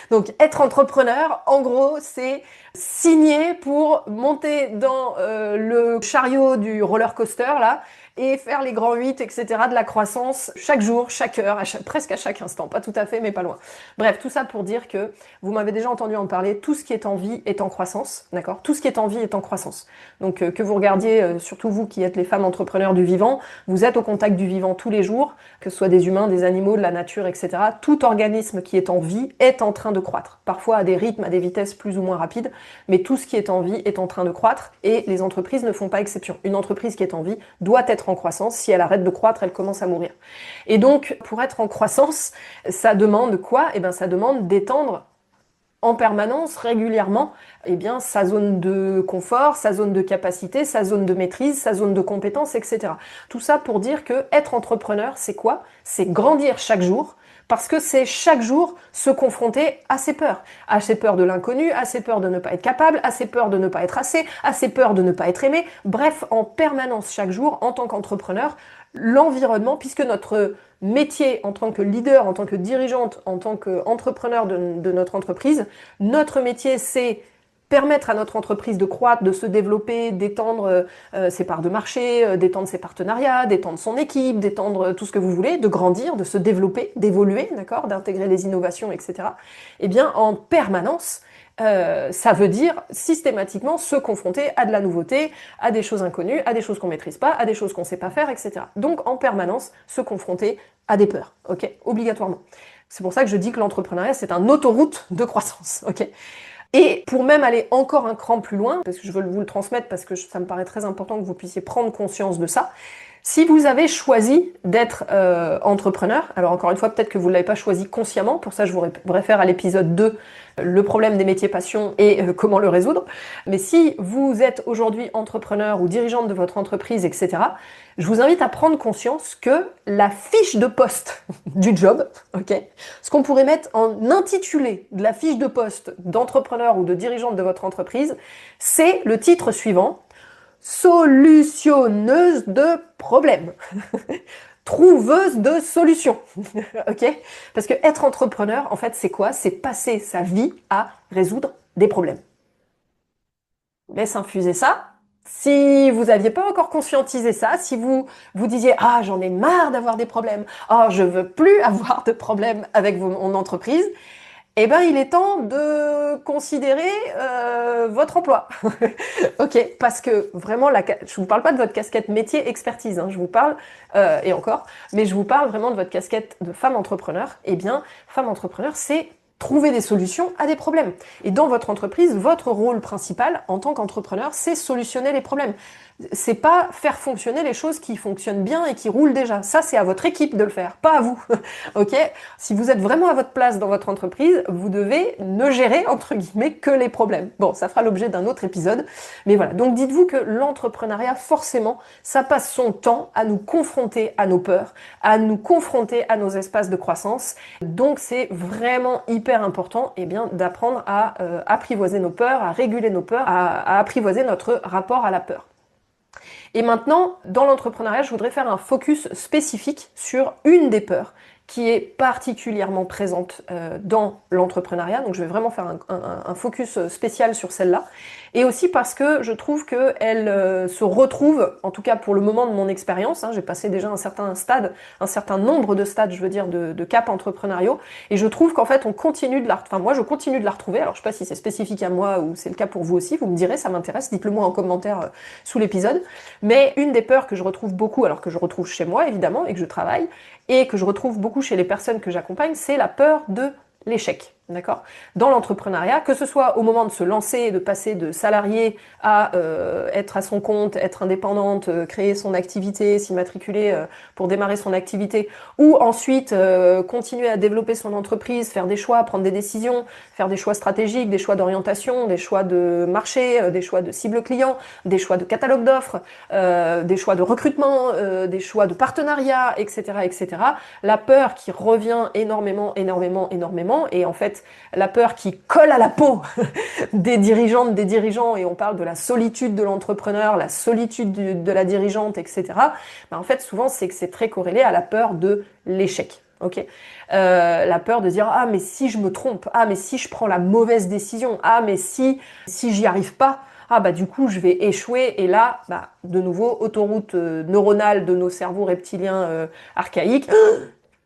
Donc être entrepreneur, en gros, c'est signer pour monter dans le chariot du roller coaster là et faire les grands 8, etc. de la croissance chaque jour, chaque heure, presque à chaque instant, pas tout à fait, mais pas loin. Bref, tout ça pour dire que vous m'avez déjà entendu en parler, tout ce qui est en vie est en croissance, d'accord? Tout ce qui est en vie est en croissance. Donc que vous regardiez, surtout vous qui êtes les femmes entrepreneurs du vivant, vous êtes au contact du vivant tous les jours, que ce soit des humains, des animaux, de la nature, etc. Tout organisme qui est en vie est en train de croître, parfois à des rythmes, à des vitesses plus ou moins rapides, mais tout ce qui est en vie est en train de croître et les entreprises ne font pas exception. Une entreprise qui est en vie doit être en croissance. Si elle arrête de croître, elle commence à mourir. Et donc, pour être en croissance, ça demande quoi? Eh bien, ça demande d'étendre en permanence, régulièrement, eh bien, sa zone de confort, sa zone de capacité, sa zone de maîtrise, sa zone de compétence, etc. Tout ça pour dire que être entrepreneur, c'est quoi? C'est grandir chaque jour, parce que c'est chaque jour se confronter à ses peurs de l'inconnu, à ses peurs de ne pas être capable, à ses peurs de ne pas être assez peurs de ne pas être aimé. Bref, en permanence chaque jour, en tant qu'entrepreneur, l'environnement, puisque notre métier en tant que leader, en tant que dirigeante, en tant qu'entrepreneur de notre entreprise, notre métier c'est permettre à notre entreprise de croître, de se développer, d'étendre ses parts de marché, d'étendre ses partenariats, d'étendre son équipe, d'étendre tout ce que vous voulez, de grandir, de se développer, d'évoluer, d'accord, d'intégrer les innovations, etc. Eh bien, en permanence, ça veut dire systématiquement se confronter à de la nouveauté, à des choses inconnues, à des choses qu'on maîtrise pas, à des choses qu'on sait pas faire, etc. Donc, en permanence, se confronter à des peurs, ok, obligatoirement. C'est pour ça que je dis que l'entrepreneuriat, c'est un autoroute de croissance, ok. Et pour même aller encore un cran plus loin, parce que je veux vous le transmettre, parce que ça me paraît très important que vous puissiez prendre conscience de ça, si vous avez choisi d'être entrepreneur, alors encore une fois, peut-être que vous ne l'avez pas choisi consciemment, pour ça je vous réfère à l'épisode 2, le problème des métiers passion et comment le résoudre. Mais si vous êtes aujourd'hui entrepreneur ou dirigeante de votre entreprise, etc., je vous invite à prendre conscience que la fiche de poste du job, ok, ce qu'on pourrait mettre en intitulé de la fiche de poste d'entrepreneur ou de dirigeante de votre entreprise, c'est le titre suivant: solutionneuse de problèmes. Trouveuse de solutions. Ok? Parce que être entrepreneur, en fait, c'est quoi? C'est passer sa vie à résoudre des problèmes. Laisse infuser ça. Si vous n'aviez pas encore conscientisé ça, si vous vous disiez ah j'en ai marre d'avoir des problèmes, oh je veux plus avoir de problèmes avec mon entreprise, eh ben, il est temps de considérer votre emploi. Ok, parce que vraiment, je vous parle pas de votre casquette métier expertise, hein, je vous parle, et encore, mais je vous parle vraiment de votre casquette de femme entrepreneur. Eh bien, femme entrepreneur, c'est trouver des solutions à des problèmes. Et dans votre entreprise, votre rôle principal en tant qu'entrepreneur, c'est solutionner les problèmes. C'est pas faire fonctionner les choses qui fonctionnent bien et qui roulent déjà. Ça, c'est à votre équipe de le faire, pas à vous. Ok? Si vous êtes vraiment à votre place dans votre entreprise, vous devez ne gérer, entre guillemets, que les problèmes. Bon, ça fera l'objet d'un autre épisode. Mais voilà. Donc, dites-vous que l'entrepreneuriat, forcément, ça passe son temps à nous confronter à nos peurs, à nous confronter à nos espaces de croissance. Donc, c'est vraiment hyper important, eh bien, d'apprendre à apprivoiser nos peurs, à réguler nos peurs, à apprivoiser notre rapport à la peur. Et maintenant, dans l'entrepreneuriat, je voudrais faire un focus spécifique sur une des peurs qui est particulièrement présente dans l'entrepreneuriat. Donc je vais vraiment faire un focus spécial sur celle-là. Et aussi parce que je trouve qu'elle se retrouve, en tout cas pour le moment de mon expérience, hein, j'ai passé déjà un certain nombre de stades, je veux dire, de cap entrepreneuriaux, et je trouve qu'en fait on continue de moi je continue de la retrouver. Alors je sais pas si c'est spécifique à moi ou c'est le cas pour vous aussi, vous me direz, ça m'intéresse, dites-le moi en commentaire sous l'épisode. Mais une des peurs que je retrouve beaucoup, alors que je retrouve chez moi évidemment, et que je travaille, et que je retrouve beaucoup chez les personnes que j'accompagne, c'est la peur de l'échec. D'accord? Dans l'entrepreneuriat, que ce soit au moment de se lancer, de passer de salarié à être à son compte, être indépendante, créer son activité, s'immatriculer pour démarrer son activité, ou ensuite continuer à développer son entreprise, faire des choix, prendre des décisions, faire des choix stratégiques, des choix d'orientation, des choix de marché, des choix de cible client, des choix de catalogue d'offres, des choix de recrutement, des choix de partenariat, etc., etc. La peur qui revient énormément, et en fait la peur qui colle à la peau des dirigeantes, des dirigeants, et on parle de la solitude de l'entrepreneur, la solitude de la dirigeante, etc. Ben en fait, souvent, c'est que c'est très corrélé à la peur de l'échec. Ok, la peur de dire ah mais si je me trompe, ah mais si je prends la mauvaise décision, ah mais si j'y arrive pas, ah bah du coup je vais échouer, et là bah de nouveau autoroute neuronale de nos cerveaux reptiliens archaïques,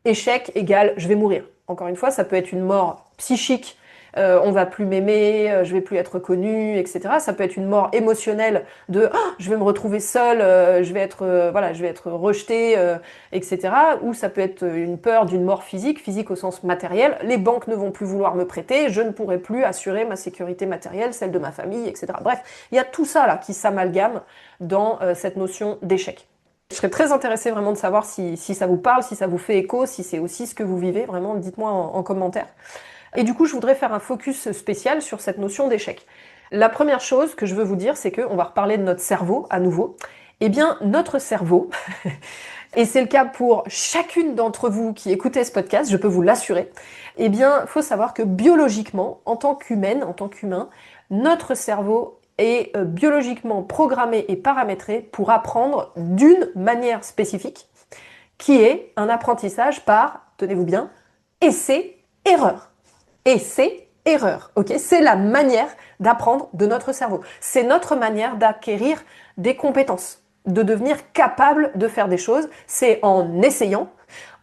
échec égale je vais mourir. Encore une fois, ça peut être une mort psychique, on va plus m'aimer, je vais plus être connu, etc. Ça peut être une mort émotionnelle de je vais me retrouver seule, je vais être rejetée, etc. Ou ça peut être une peur d'une mort physique au sens matériel. Les banques ne vont plus vouloir me prêter, je ne pourrai plus assurer ma sécurité matérielle, celle de ma famille, etc. Bref, il y a tout ça là qui s'amalgame dans cette notion d'échec. Je serais très intéressée vraiment de savoir si ça vous parle, si ça vous fait écho, si c'est aussi ce que vous vivez, vraiment dites-moi en commentaire. Et du coup, je voudrais faire un focus spécial sur cette notion d'échec. La première chose que je veux vous dire, c'est qu'on va reparler de notre cerveau à nouveau. Eh bien, notre cerveau, et c'est le cas pour chacune d'entre vous qui écoutez ce podcast, je peux vous l'assurer, eh bien, il faut savoir que biologiquement, en tant qu'humaine, en tant qu'humain, notre cerveau est biologiquement programmé et paramétré pour apprendre d'une manière spécifique, qui est un apprentissage par, tenez-vous bien, essai-erreur. Essai-erreur, ok? C'est la manière d'apprendre de notre cerveau. C'est notre manière d'acquérir des compétences, de devenir capable de faire des choses. C'est en essayant,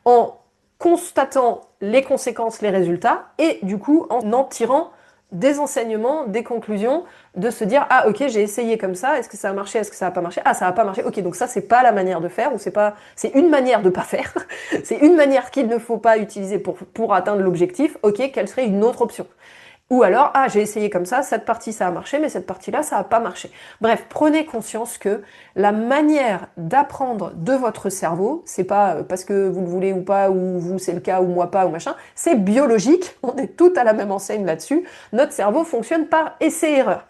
en constatant les conséquences, les résultats, et du coup en tirant des enseignements, des conclusions, de se dire ah ok j'ai essayé comme ça, est-ce que ça a marché, est-ce que ça a pas marché, ah ça a pas marché, ok donc ça c'est pas la manière de faire, ou c'est une manière de pas faire, c'est une manière qu'il ne faut pas utiliser pour atteindre l'objectif, ok quelle serait une autre option. Ou alors, ah, j'ai essayé comme ça, cette partie ça a marché, mais cette partie-là, ça n'a pas marché. Bref, prenez conscience que la manière d'apprendre de votre cerveau, c'est pas parce que vous le voulez ou pas, ou vous c'est le cas, ou moi pas, ou machin, c'est biologique, on est tous à la même enseigne là-dessus, notre cerveau fonctionne par essai-erreur.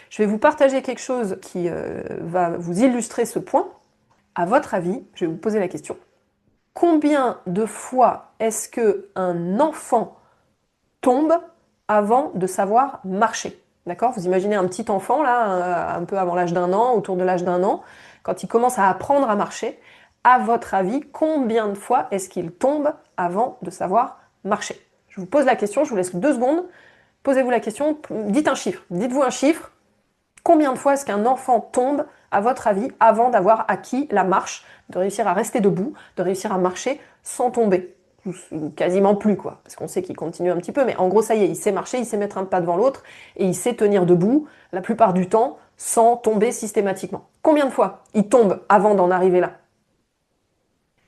Je vais vous partager quelque chose qui va vous illustrer ce point. À votre avis, je vais vous poser la question, combien de fois est-ce qu'un enfant tombe avant de savoir marcher? D'accord? Vous imaginez un petit enfant, là, un peu avant l'âge d'1 an, autour de l'âge d'1 an, quand il commence à apprendre à marcher, à votre avis, combien de fois est-ce qu'il tombe avant de savoir marcher? Je vous pose la question, je vous laisse 2 secondes. Posez-vous la question, dites un chiffre. Dites-vous un chiffre. Combien de fois est-ce qu'un enfant tombe, à votre avis, avant d'avoir acquis la marche, de réussir à rester debout, de réussir à marcher sans tomber? Quasiment plus, quoi, parce qu'on sait qu'il continue un petit peu, mais en gros, ça y est, il sait marcher, il sait mettre un pas devant l'autre, et il sait tenir debout, la plupart du temps, sans tomber systématiquement. Combien de fois il tombe avant d'en arriver là?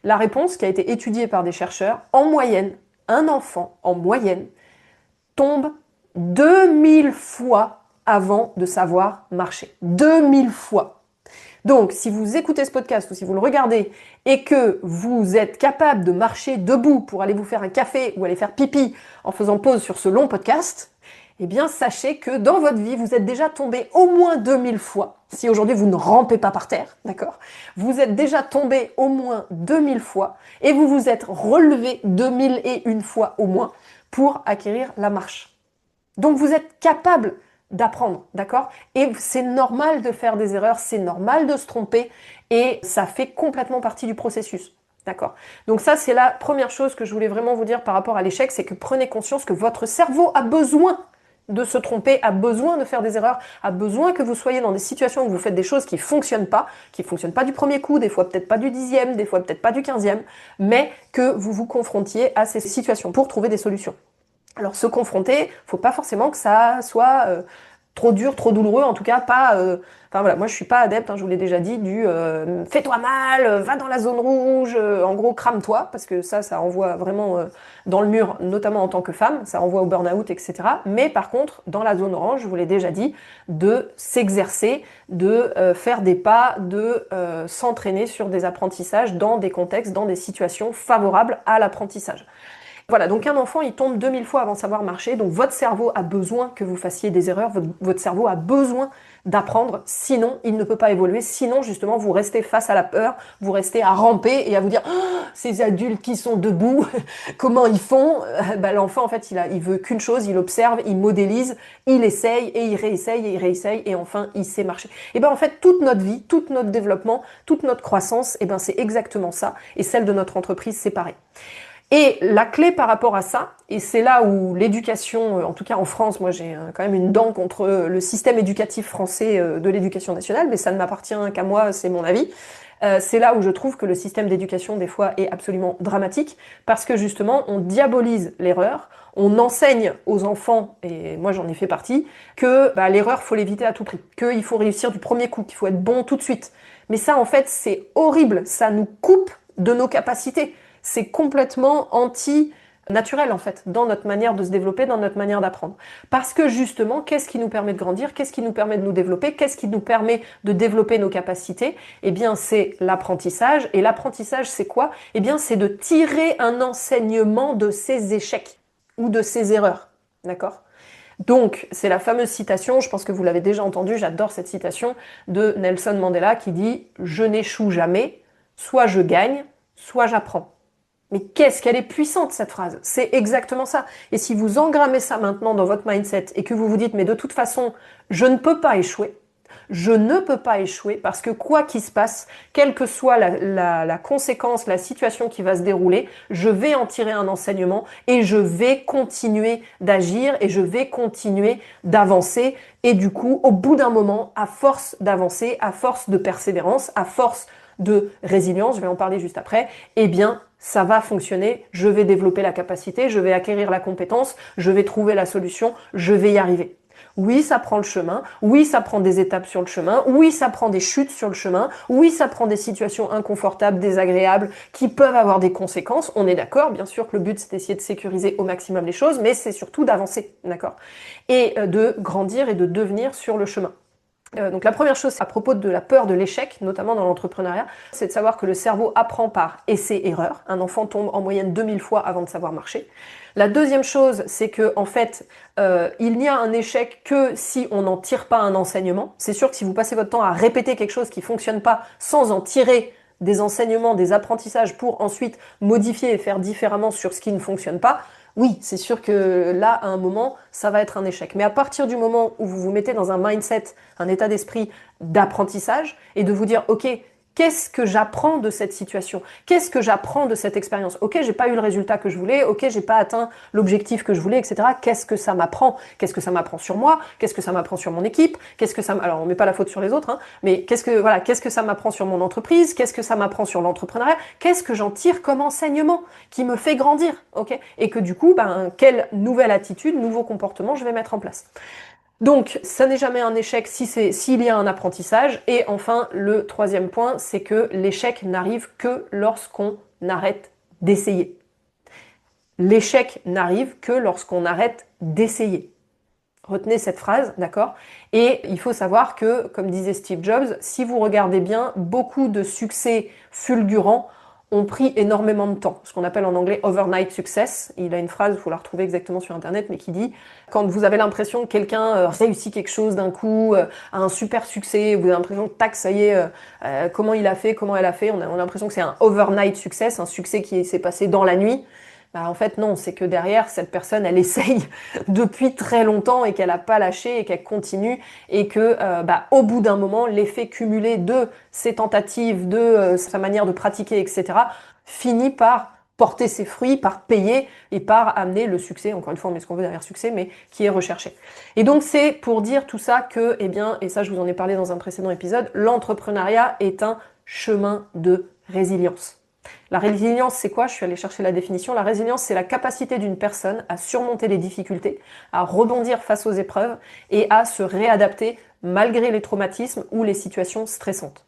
La réponse, qui a été étudiée par des chercheurs, en moyenne, un enfant, en moyenne, tombe 2000 fois avant de savoir marcher. 2000 fois. Donc, si vous écoutez ce podcast ou si vous le regardez et que vous êtes capable de marcher debout pour aller vous faire un café ou aller faire pipi en faisant pause sur ce long podcast, eh bien, sachez que dans votre vie, vous êtes déjà tombé au moins 2000 fois. Si aujourd'hui vous ne rampez pas par terre, d'accord? Vous êtes déjà tombé au moins 2000 fois et vous vous êtes relevé 2001 fois au moins pour acquérir la marche. Donc, vous êtes capable d'apprendre, d'accord? Et c'est normal de faire des erreurs, c'est normal de se tromper, et ça fait complètement partie du processus, d'accord? Donc ça, c'est la première chose que je voulais vraiment vous dire par rapport à l'échec, c'est que prenez conscience que votre cerveau a besoin de se tromper, a besoin de faire des erreurs, a besoin que vous soyez dans des situations où vous faites des choses qui fonctionnent pas du premier coup, des fois peut-être pas du 10e, des fois peut-être pas du 15e, mais que vous vous confrontiez à ces situations pour trouver des solutions. Alors se confronter, faut pas forcément que ça soit trop dur, trop douloureux, en tout cas pas... Enfin voilà, moi je suis pas adepte, je vous l'ai déjà dit, du fais-toi mal, va dans la zone rouge, en gros crame-toi, parce que ça envoie vraiment dans le mur, notamment en tant que femme, ça envoie au burn-out, etc. Mais par contre, dans la zone orange, je vous l'ai déjà dit, de s'exercer, de faire des pas, de s'entraîner sur des apprentissages dans des contextes, dans des situations favorables à l'apprentissage. Voilà, donc un enfant, il tombe 2000 fois avant de savoir marcher, donc votre cerveau a besoin que vous fassiez des erreurs, votre cerveau a besoin d'apprendre, sinon il ne peut pas évoluer, sinon justement vous restez face à la peur, vous restez à ramper et à vous dire oh, ces adultes qui sont debout, comment ils font? L'enfant en fait il veut qu'une chose, il observe, il modélise, il essaye et il réessaye et enfin il sait marcher. Et ben en fait toute notre vie, tout notre développement, toute notre croissance, et ben c'est exactement ça, et celle de notre entreprise c'est pareil. Et la clé par rapport à ça, et c'est là où l'éducation, en tout cas en France, moi j'ai quand même une dent contre le système éducatif français de l'éducation nationale, mais ça ne m'appartient qu'à moi, c'est mon avis. C'est là où je trouve que le système d'éducation des fois est absolument dramatique, parce que justement on diabolise l'erreur, on enseigne aux enfants, et moi j'en ai fait partie, que l'erreur faut l'éviter à tout prix, qu'il faut réussir du premier coup, qu'il faut être bon tout de suite. Mais ça en fait c'est horrible, ça nous coupe de nos capacités. C'est complètement anti-naturel en fait, dans notre manière de se développer, dans notre manière d'apprendre. Parce que justement, qu'est-ce qui nous permet de grandir? Qu'est-ce qui nous permet de nous développer? Qu'est-ce qui nous permet de développer nos capacités? Eh bien, c'est l'apprentissage. Et l'apprentissage, c'est quoi? Eh bien, c'est de tirer un enseignement de ses échecs ou de ses erreurs. D'accord? Donc, c'est la fameuse citation, je pense que vous l'avez déjà entendue, j'adore cette citation, de Nelson Mandela qui dit « Je n'échoue jamais, soit je gagne, soit j'apprends ». Mais qu'est-ce qu'elle est puissante cette phrase? C'est exactement ça. Et si vous engrammez ça maintenant dans votre mindset et que vous vous dites mais de toute façon, je ne peux pas échouer, je ne peux pas échouer parce que quoi qu'il se passe, quelle que soit la conséquence, la situation qui va se dérouler, je vais en tirer un enseignement et je vais continuer d'agir et je vais continuer d'avancer. Et du coup, au bout d'un moment, à force d'avancer, à force de persévérance, à force de résilience, je vais en parler juste après, eh bien, ça va fonctionner, je vais développer la capacité, je vais acquérir la compétence, je vais trouver la solution, je vais y arriver. Oui, ça prend le chemin. Oui, ça prend des étapes sur le chemin. Oui, ça prend des chutes sur le chemin. Oui, ça prend des situations inconfortables, désagréables, qui peuvent avoir des conséquences. On est d'accord, bien sûr que le but, c'est d'essayer de sécuriser au maximum les choses, mais c'est surtout d'avancer, d'accord? Et de grandir et de devenir sur le chemin. Donc la première chose à propos de la peur de l'échec, notamment dans l'entrepreneuriat, c'est de savoir que le cerveau apprend par essai-erreur. Un enfant tombe en moyenne 2000 fois avant de savoir marcher. La deuxième chose, c'est que en fait, il n'y a un échec que si on n'en tire pas un enseignement. C'est sûr que si vous passez votre temps à répéter quelque chose qui fonctionne pas sans en tirer des enseignements, des apprentissages pour ensuite modifier et faire différemment sur ce qui ne fonctionne pas, oui, c'est sûr que là, à un moment, ça va être un échec. Mais à partir du moment où vous vous mettez dans un mindset, un état d'esprit d'apprentissage, et de vous dire, OK, qu'est-ce que j'apprends de cette situation? Qu'est-ce que j'apprends de cette expérience? OK, j'ai pas eu le résultat que je voulais, OK, j'ai pas atteint l'objectif que je voulais, etc. Qu'est-ce que ça m'apprend? Qu'est-ce que ça m'apprend sur moi? Qu'est-ce que ça m'apprend sur mon équipe? Alors on met pas la faute sur les autres, hein, mais qu'est-ce que ça m'apprend sur mon entreprise? Qu'est-ce que ça m'apprend sur l'entrepreneuriat? Qu'est-ce que j'en tire comme enseignement qui me fait grandir? OK? Et que du coup, quelle nouvelle attitude, nouveau comportement je vais mettre en place? Donc, ça n'est jamais un échec s'il y a un apprentissage. Et enfin, le troisième point, c'est que l'échec n'arrive que lorsqu'on arrête d'essayer. L'échec n'arrive que lorsqu'on arrête d'essayer. Retenez cette phrase, d'accord? Et il faut savoir que, comme disait Steve Jobs, si vous regardez bien, beaucoup de succès fulgurants ont pris énormément de temps, ce qu'on appelle en anglais overnight success. Il a une phrase, il faut la retrouver exactement sur internet, mais qui dit quand vous avez l'impression que quelqu'un réussit quelque chose d'un coup, a un super succès, vous avez l'impression que tac, ça y est, comment il a fait, comment elle a fait, on a l'impression que c'est un overnight success, un succès qui s'est passé dans la nuit. En fait, non, c'est que derrière, cette personne, elle essaye depuis très longtemps et qu'elle n'a pas lâché et qu'elle continue et que, au bout d'un moment, l'effet cumulé de ses tentatives, de sa manière de pratiquer, etc., finit par porter ses fruits, par payer et par amener le succès, encore une fois, on met ce qu'on veut derrière succès, mais qui est recherché. Et donc, c'est pour dire tout ça que, et ça, je vous en ai parlé dans un précédent épisode, l'entrepreneuriat est un chemin de résilience. La résilience, c'est quoi? Je suis allée chercher la définition. La résilience, c'est la capacité d'une personne à surmonter les difficultés, à rebondir face aux épreuves et à se réadapter malgré les traumatismes ou les situations stressantes.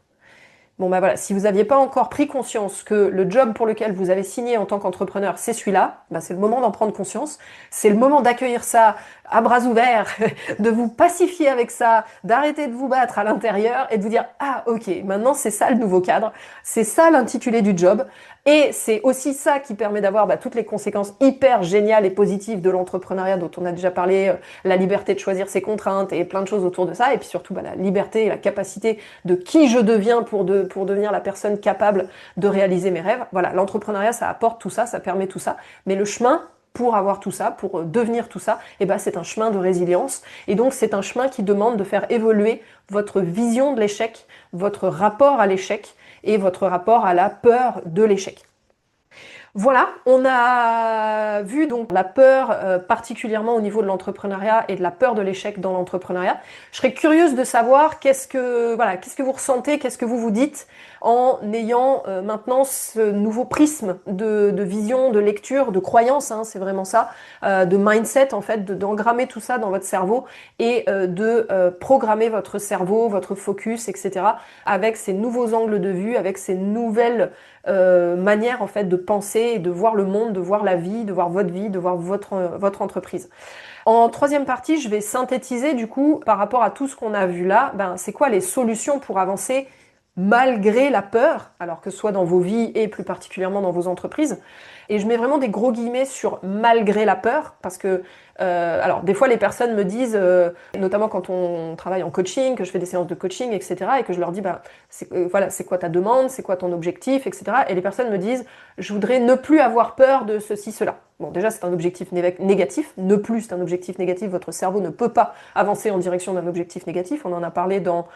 Bon voilà, si vous n'aviez pas encore pris conscience que le job pour lequel vous avez signé en tant qu'entrepreneur, c'est celui-là, c'est le moment d'en prendre conscience, c'est le moment d'accueillir ça à bras ouverts, de vous pacifier avec ça, d'arrêter de vous battre à l'intérieur et de vous dire « Ah ok, maintenant c'est ça le nouveau cadre, c'est ça l'intitulé du job ». Et c'est aussi ça qui permet d'avoir toutes les conséquences hyper géniales et positives de l'entrepreneuriat dont on a déjà parlé, la liberté de choisir ses contraintes et plein de choses autour de ça, et puis surtout la liberté et la capacité de qui je deviens pour devenir la personne capable de réaliser mes rêves. Voilà, l'entrepreneuriat, ça apporte tout ça, ça permet tout ça, mais le chemin pour avoir tout ça, pour devenir tout ça, c'est un chemin de résilience. Et donc, c'est un chemin qui demande de faire évoluer votre vision de l'échec, votre rapport à l'échec et votre rapport à la peur de l'échec. Voilà, on a vu donc la peur particulièrement au niveau de l'entrepreneuriat et de la peur de l'échec dans l'entrepreneuriat. Je serais curieuse de savoir qu'est-ce que vous ressentez, qu'est-ce que vous dites en ayant maintenant ce nouveau prisme de vision, de lecture, de croyance, c'est vraiment ça, de mindset en fait, d'engrammer tout ça dans votre cerveau et de programmer votre cerveau, votre focus, etc. avec ces nouveaux angles de vue, avec ces nouvelles manière en fait de penser et de voir le monde, de voir la vie, de voir votre entreprise. En troisième partie, je vais synthétiser du coup par rapport à tout ce qu'on a vu là, c'est quoi les solutions pour avancer malgré la peur, alors que ce soit dans vos vies et plus particulièrement dans vos entreprises. Et je mets vraiment des gros guillemets sur malgré la peur, parce que alors des fois les personnes me disent, notamment quand on travaille en coaching, que je fais des séances de coaching, etc., et que je leur dis, c'est quoi ta demande, c'est quoi ton objectif, etc. Et les personnes me disent, je voudrais ne plus avoir peur de ceci, cela. Bon, déjà c'est un objectif négatif, ne plus c'est un objectif négatif, votre cerveau ne peut pas avancer en direction d'un objectif négatif, on en a parlé dans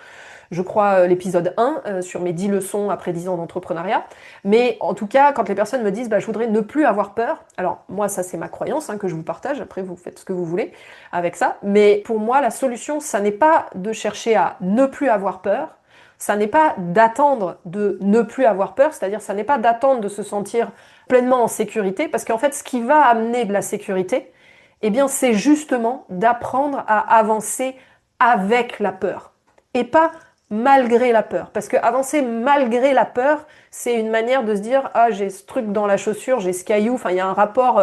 je crois, l'épisode 1 sur mes 10 leçons après 10 ans d'entrepreneuriat. Mais en tout cas, quand les personnes me disent je voudrais ne plus avoir peur, alors moi ça c'est ma croyance que je vous partage, après vous faites ce que vous voulez avec ça, mais pour moi la solution ça n'est pas de chercher à ne plus avoir peur, ça n'est pas d'attendre de ne plus avoir peur, c'est-à-dire ça n'est pas d'attendre de se sentir pleinement en sécurité, parce qu'en fait ce qui va amener de la sécurité, eh bien, c'est justement d'apprendre à avancer avec la peur et pas malgré la peur. Parce que avancer malgré la peur, c'est une manière de se dire, ah, j'ai ce truc dans la chaussure, j'ai ce caillou. Enfin, il y a un rapport,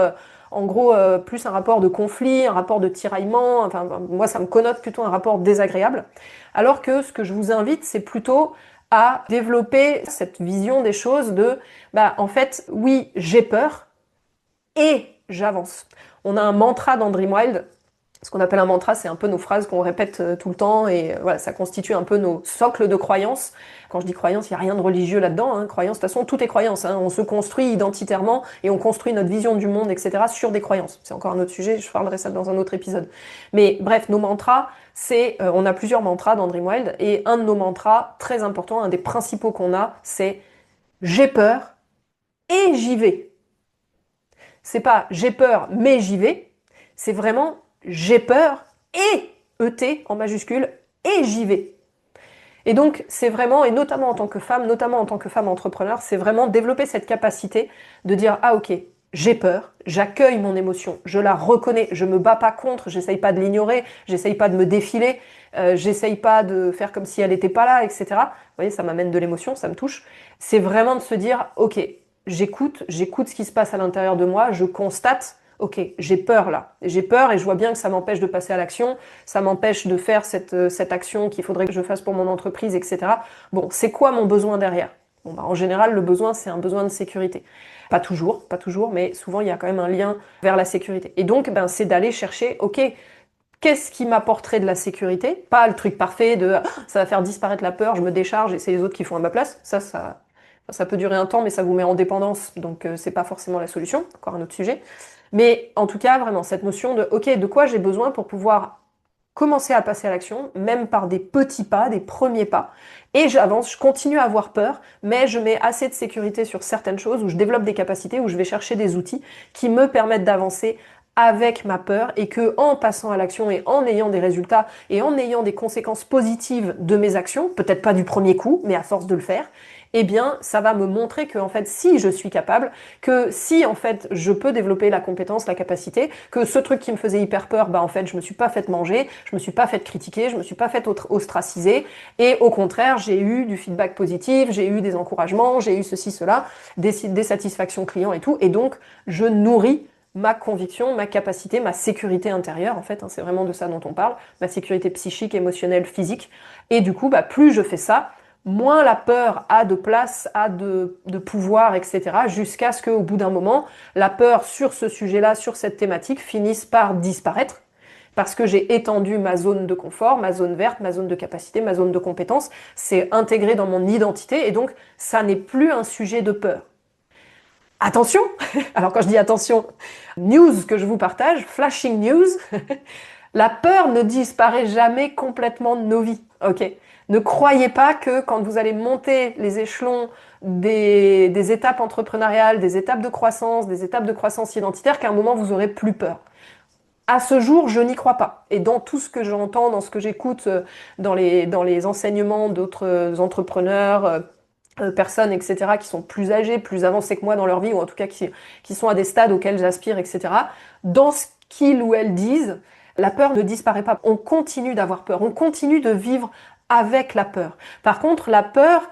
en gros, plus un rapport de conflit, un rapport de tiraillement. Enfin, moi, ça me connote plutôt un rapport désagréable. Alors que ce que je vous invite, c'est plutôt à développer cette vision des choses de, bah, en fait, oui, j'ai peur et j'avance. On a un mantra dans Dream Wild. Ce qu'on appelle un mantra, c'est un peu nos phrases qu'on répète tout le temps et voilà, ça constitue un peu nos socles de croyances. Quand je dis croyance, il n'y a rien de religieux là-dedans. Hein. Croyance, de toute façon, tout est croyance. Hein. On se construit identitairement et on construit notre vision du monde, etc. sur des croyances. C'est encore un autre sujet, je parlerai ça dans un autre épisode. Mais bref, nos mantras, on a plusieurs mantras dans Dream Wild et un de nos mantras très important, un des principaux qu'on a, c'est j'ai peur et j'y vais. C'est pas j'ai peur mais j'y vais, c'est vraiment j'ai peur et ET en majuscule et j'y vais. Et donc c'est vraiment, et notamment en tant que femme entrepreneur, c'est vraiment développer cette capacité de dire ah ok, j'ai peur, j'accueille mon émotion, je la reconnais, je me bats pas contre, j'essaye pas de l'ignorer, j'essaye pas de me défiler, j'essaye pas de faire comme si elle n'était pas là, etc. Vous voyez, ça m'amène de l'émotion, ça me touche. C'est vraiment de se dire ok, j'écoute ce qui se passe à l'intérieur de moi, je constate, ok, j'ai peur là. J'ai peur et je vois bien que ça m'empêche de passer à l'action, ça m'empêche de faire cette action qu'il faudrait que je fasse pour mon entreprise, etc. Bon, c'est quoi mon besoin derrière? Bon, bah, en général, le besoin, c'est un besoin de sécurité. Pas toujours, mais souvent, il y a quand même un lien vers la sécurité. Et donc, ben, c'est d'aller chercher, ok, qu'est-ce qui m'apporterait de la sécurité? Pas le truc parfait de ça va faire disparaître la peur, je me décharge et c'est les autres qui font à ma place. Ça peut durer un temps, mais ça vous met en dépendance, donc c'est pas forcément la solution, encore un autre sujet. Mais en tout cas, vraiment, cette notion de, ok, de quoi j'ai besoin pour pouvoir commencer à passer à l'action, même par des petits pas, des premiers pas. Et j'avance, je continue à avoir peur, mais je mets assez de sécurité sur certaines choses, où je développe des capacités, où je vais chercher des outils qui me permettent d'avancer avec ma peur et que en passant à l'action et en ayant des résultats et en ayant des conséquences positives de mes actions, peut-être pas du premier coup, mais à force de le faire, eh bien, ça va me montrer que, en fait, si je suis capable, que si, en fait, je peux développer la compétence, la capacité, que ce truc qui me faisait hyper peur, bah, en fait, je me suis pas fait manger, je me suis pas fait critiquer, je me suis pas fait ostraciser, et au contraire, j'ai eu du feedback positif, j'ai eu des encouragements, j'ai eu ceci, cela, des satisfactions clients et tout, et donc, je nourris ma conviction, ma capacité, ma sécurité intérieure, en fait, hein, c'est vraiment de ça dont on parle, ma sécurité psychique, émotionnelle, physique, et du coup, bah, plus je fais ça, moins la peur a de place, a de pouvoir, etc., jusqu'à ce qu'au bout d'un moment, la peur sur ce sujet-là, sur cette thématique, finisse par disparaître, parce que j'ai étendu ma zone de confort, ma zone verte, ma zone de capacité, ma zone de compétence, c'est intégré dans mon identité, et donc ça n'est plus un sujet de peur. Attention! Alors quand je dis attention, news que je vous partage, flashing news, la peur ne disparaît jamais complètement de nos vies, ok? Ne croyez pas que quand vous allez monter les échelons des étapes entrepreneuriales, des étapes de croissance identitaire, qu'à un moment vous aurez plus peur. À ce jour, je n'y crois pas. Et dans tout ce que j'entends, dans ce que j'écoute, dans les enseignements d'autres entrepreneurs, personnes, etc., qui sont plus âgées, plus avancées que moi dans leur vie, ou en tout cas qui sont à des stades auxquels j'aspire, etc., dans ce qu'ils ou elles disent, la peur ne disparaît pas. On continue d'avoir peur, on continue de vivre avec la peur. Par contre, la peur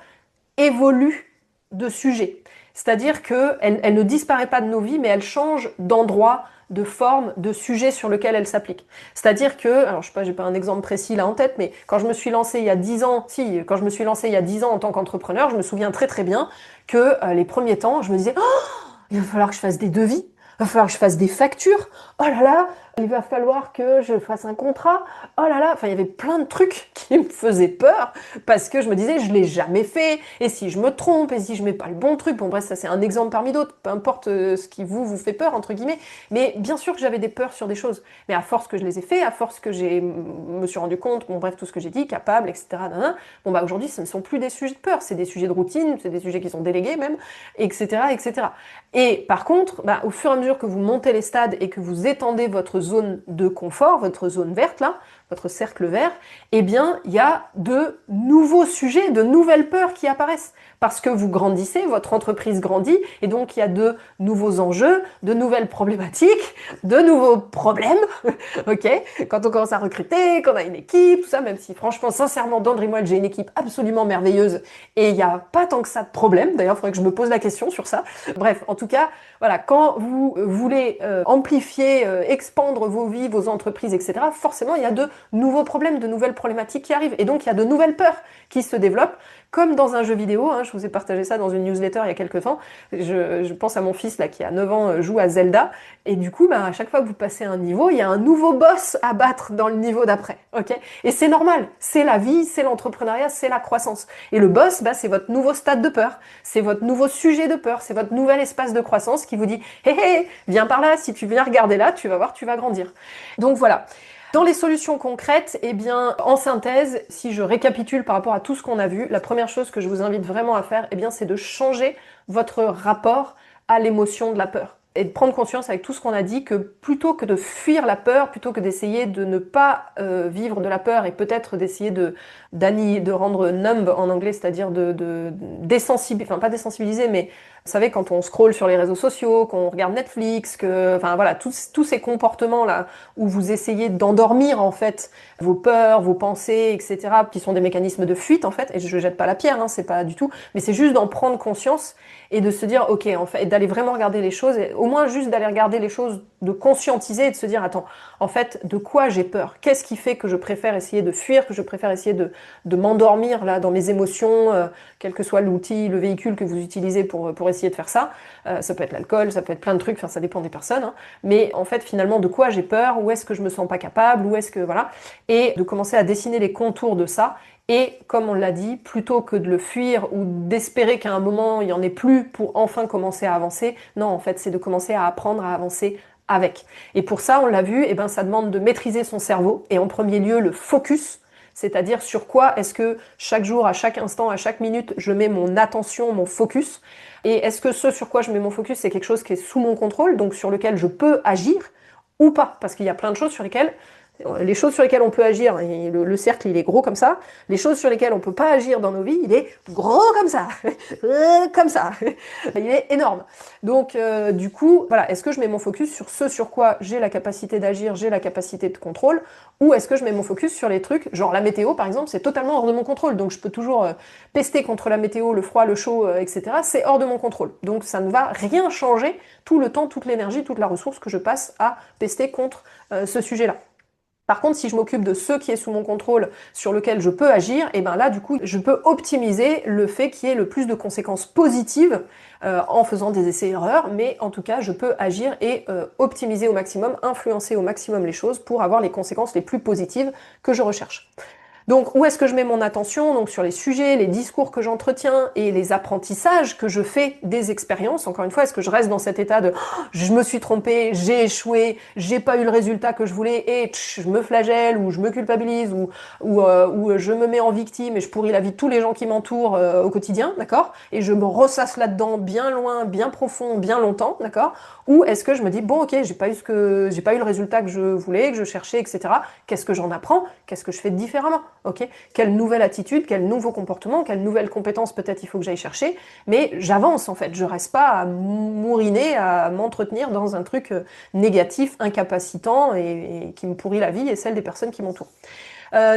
évolue de sujet. C'est-à-dire qu'elle ne disparaît pas de nos vies, mais elle change d'endroit, de forme, de sujet sur lequel elle s'applique. C'est-à-dire que, alors je sais pas, j'ai pas un exemple précis là en tête, mais quand je me suis lancée il y a 10 ans, quand je me suis lancée il y a 10 ans en tant qu'entrepreneur, je me souviens très très bien que les premiers temps, je me disais, oh, il va falloir que je fasse des devis, il va falloir que je fasse des factures, oh là là, il va falloir que je fasse un contrat, oh là là, enfin il y avait plein de trucs qui me faisaient peur parce que je me disais je l'ai jamais fait, et si je me trompe, et si je mets pas le bon truc, bon bref ça c'est un exemple parmi d'autres, peu importe ce qui vous fait peur entre guillemets, mais bien sûr que j'avais des peurs sur des choses, mais à force que je les ai fait, à force que me suis rendu compte, bon bref tout ce que j'ai dit, capable, etc. Bon bah aujourd'hui ce ne sont plus des sujets de peur, c'est des sujets de routine, c'est des sujets qui sont délégués même, etc. etc. Et par contre, bah, au fur et à mesure que vous montez les stades et que vous étendez votre zone de confort, votre zone verte là, votre cercle vert, eh bien, il y a de nouveaux sujets, de nouvelles peurs qui apparaissent. parce que vous grandissez, votre entreprise grandit, et donc il y a de nouveaux enjeux, de nouvelles problématiques, de nouveaux problèmes, ok? Quand on commence à recruter, qu'on a une équipe, tout ça, même si franchement, sincèrement, dans Dreamwell, j'ai une équipe absolument merveilleuse, et il n'y a pas tant que ça de problème. D'ailleurs, il faudrait que je me pose la question sur ça. Bref, en tout cas, voilà, quand vous voulez amplifier, expandre vos vies, vos entreprises, etc., forcément, il y a de nouveaux problèmes, de nouvelles problématiques qui arrivent. Et donc, il y a de nouvelles peurs qui se développent, comme dans un jeu vidéo. Hein, je vous ai partagé ça dans une newsletter il y a quelques temps. Je pense à mon fils là, qui a 9 ans, joue à Zelda. Et du coup, à chaque fois que vous passez un niveau, il y a un nouveau boss à battre dans le niveau d'après. Ok? Et c'est normal. C'est la vie, c'est l'entrepreneuriat, c'est la croissance. Et le boss, c'est votre nouveau stade de peur. C'est votre nouveau sujet de peur. C'est votre nouvel espace de croissance qui vous dit hé hé, viens par là, si tu viens regarder là, tu vas voir, tu vas grandir. Donc voilà. Dans les solutions concrètes, eh bien, en synthèse, si je récapitule par rapport à tout ce qu'on a vu, la première chose que je vous invite vraiment à faire, eh bien, c'est de changer votre rapport à l'émotion de la peur. Et de prendre conscience avec tout ce qu'on a dit que plutôt que de fuir la peur, plutôt que d'essayer de ne pas vivre de la peur et peut-être d'essayer de rendre numb en anglais, c'est-à-dire de désensibiliser, enfin pas désensibiliser, mais vous savez, quand on scrolle sur les réseaux sociaux, qu'on regarde Netflix, enfin voilà, tous ces comportements-là où vous essayez d'endormir en fait vos peurs, vos pensées, etc., qui sont des mécanismes de fuite en fait, et je jette pas la pierre, hein, c'est pas du tout, mais c'est juste d'en prendre conscience et de se dire, ok, en fait, et d'aller vraiment regarder les choses, et au moins juste d'aller regarder les choses, de conscientiser et de se dire, attends, en fait, de quoi j'ai peur? Qu'est-ce qui fait que je préfère essayer de fuir, que je préfère essayer de m'endormir là dans mes émotions, quel que soit l'outil, le véhicule que vous utilisez pour essayer de faire ça. Ça peut être l'alcool, ça peut être plein de trucs, enfin ça dépend des personnes. Hein. Mais en fait, finalement, de quoi j'ai peur? Où est-ce que je me sens pas capable? Où est-ce que voilà? Et de commencer à dessiner les contours de ça. Et comme on l'a dit, plutôt que de le fuir ou d'espérer qu'à un moment il n'y en ait plus pour enfin commencer à avancer, non, en fait, c'est de commencer à apprendre à avancer avec. Et pour ça, on l'a vu, eh ben, ça demande de maîtriser son cerveau et en premier lieu le focus, c'est-à-dire sur quoi est-ce que chaque jour, à chaque instant, à chaque minute, je mets mon attention, mon focus. Et est-ce que ce sur quoi je mets mon focus, c'est quelque chose qui est sous mon contrôle, donc sur lequel je peux agir ou pas? Parce qu'il y a plein de choses sur lesquelles les choses sur lesquelles on peut agir, le cercle il est gros comme ça. Les choses sur lesquelles on peut pas agir dans nos vies, il est gros comme ça, comme ça. Il est énorme. Donc du coup, voilà, est-ce que je mets mon focus sur ce sur quoi j'ai la capacité d'agir, j'ai la capacité de contrôle, ou est-ce que je mets mon focus sur les trucs, genre la météo par exemple, c'est totalement hors de mon contrôle, donc je peux toujours pester contre la météo, le froid, le chaud, etc. C'est hors de mon contrôle. Donc ça ne va rien changer tout le temps, toute l'énergie, toute la ressource que je passe à pester contre ce sujet-là. Par contre, si je m'occupe de ce qui est sous mon contrôle, sur lequel je peux agir, et ben là, du coup, je peux optimiser le fait qu'il y ait le plus de conséquences positives en faisant des essais-erreurs, mais en tout cas, je peux agir et optimiser au maximum, influencer au maximum les choses pour avoir les conséquences les plus positives que je recherche. Donc, où est-ce que je mets mon attention? Donc, sur les sujets, les discours que j'entretiens et les apprentissages que je fais des expériences. Encore une fois, est-ce que je reste dans cet état de je me suis trompé, j'ai échoué, j'ai pas eu le résultat que je voulais et je me flagelle ou je me culpabilise ou je me mets en victime et je pourris la vie de tous les gens qui m'entourent au quotidien, d'accord? Et je me ressasse là-dedans bien loin, bien profond, bien longtemps, d'accord? Ou est-ce que je me dis bon, ok, j'ai pas eu le résultat que je voulais, que je cherchais, etc. Qu'est-ce que j'en apprends? Qu'est-ce que je fais différemment? Ok, quelle nouvelle attitude, quel nouveau comportement, quelle nouvelle compétence peut-être il faut que j'aille chercher, mais j'avance en fait, je reste pas à mouriner, à m'entretenir dans un truc négatif, incapacitant et qui me pourrit la vie et celle des personnes qui m'entourent.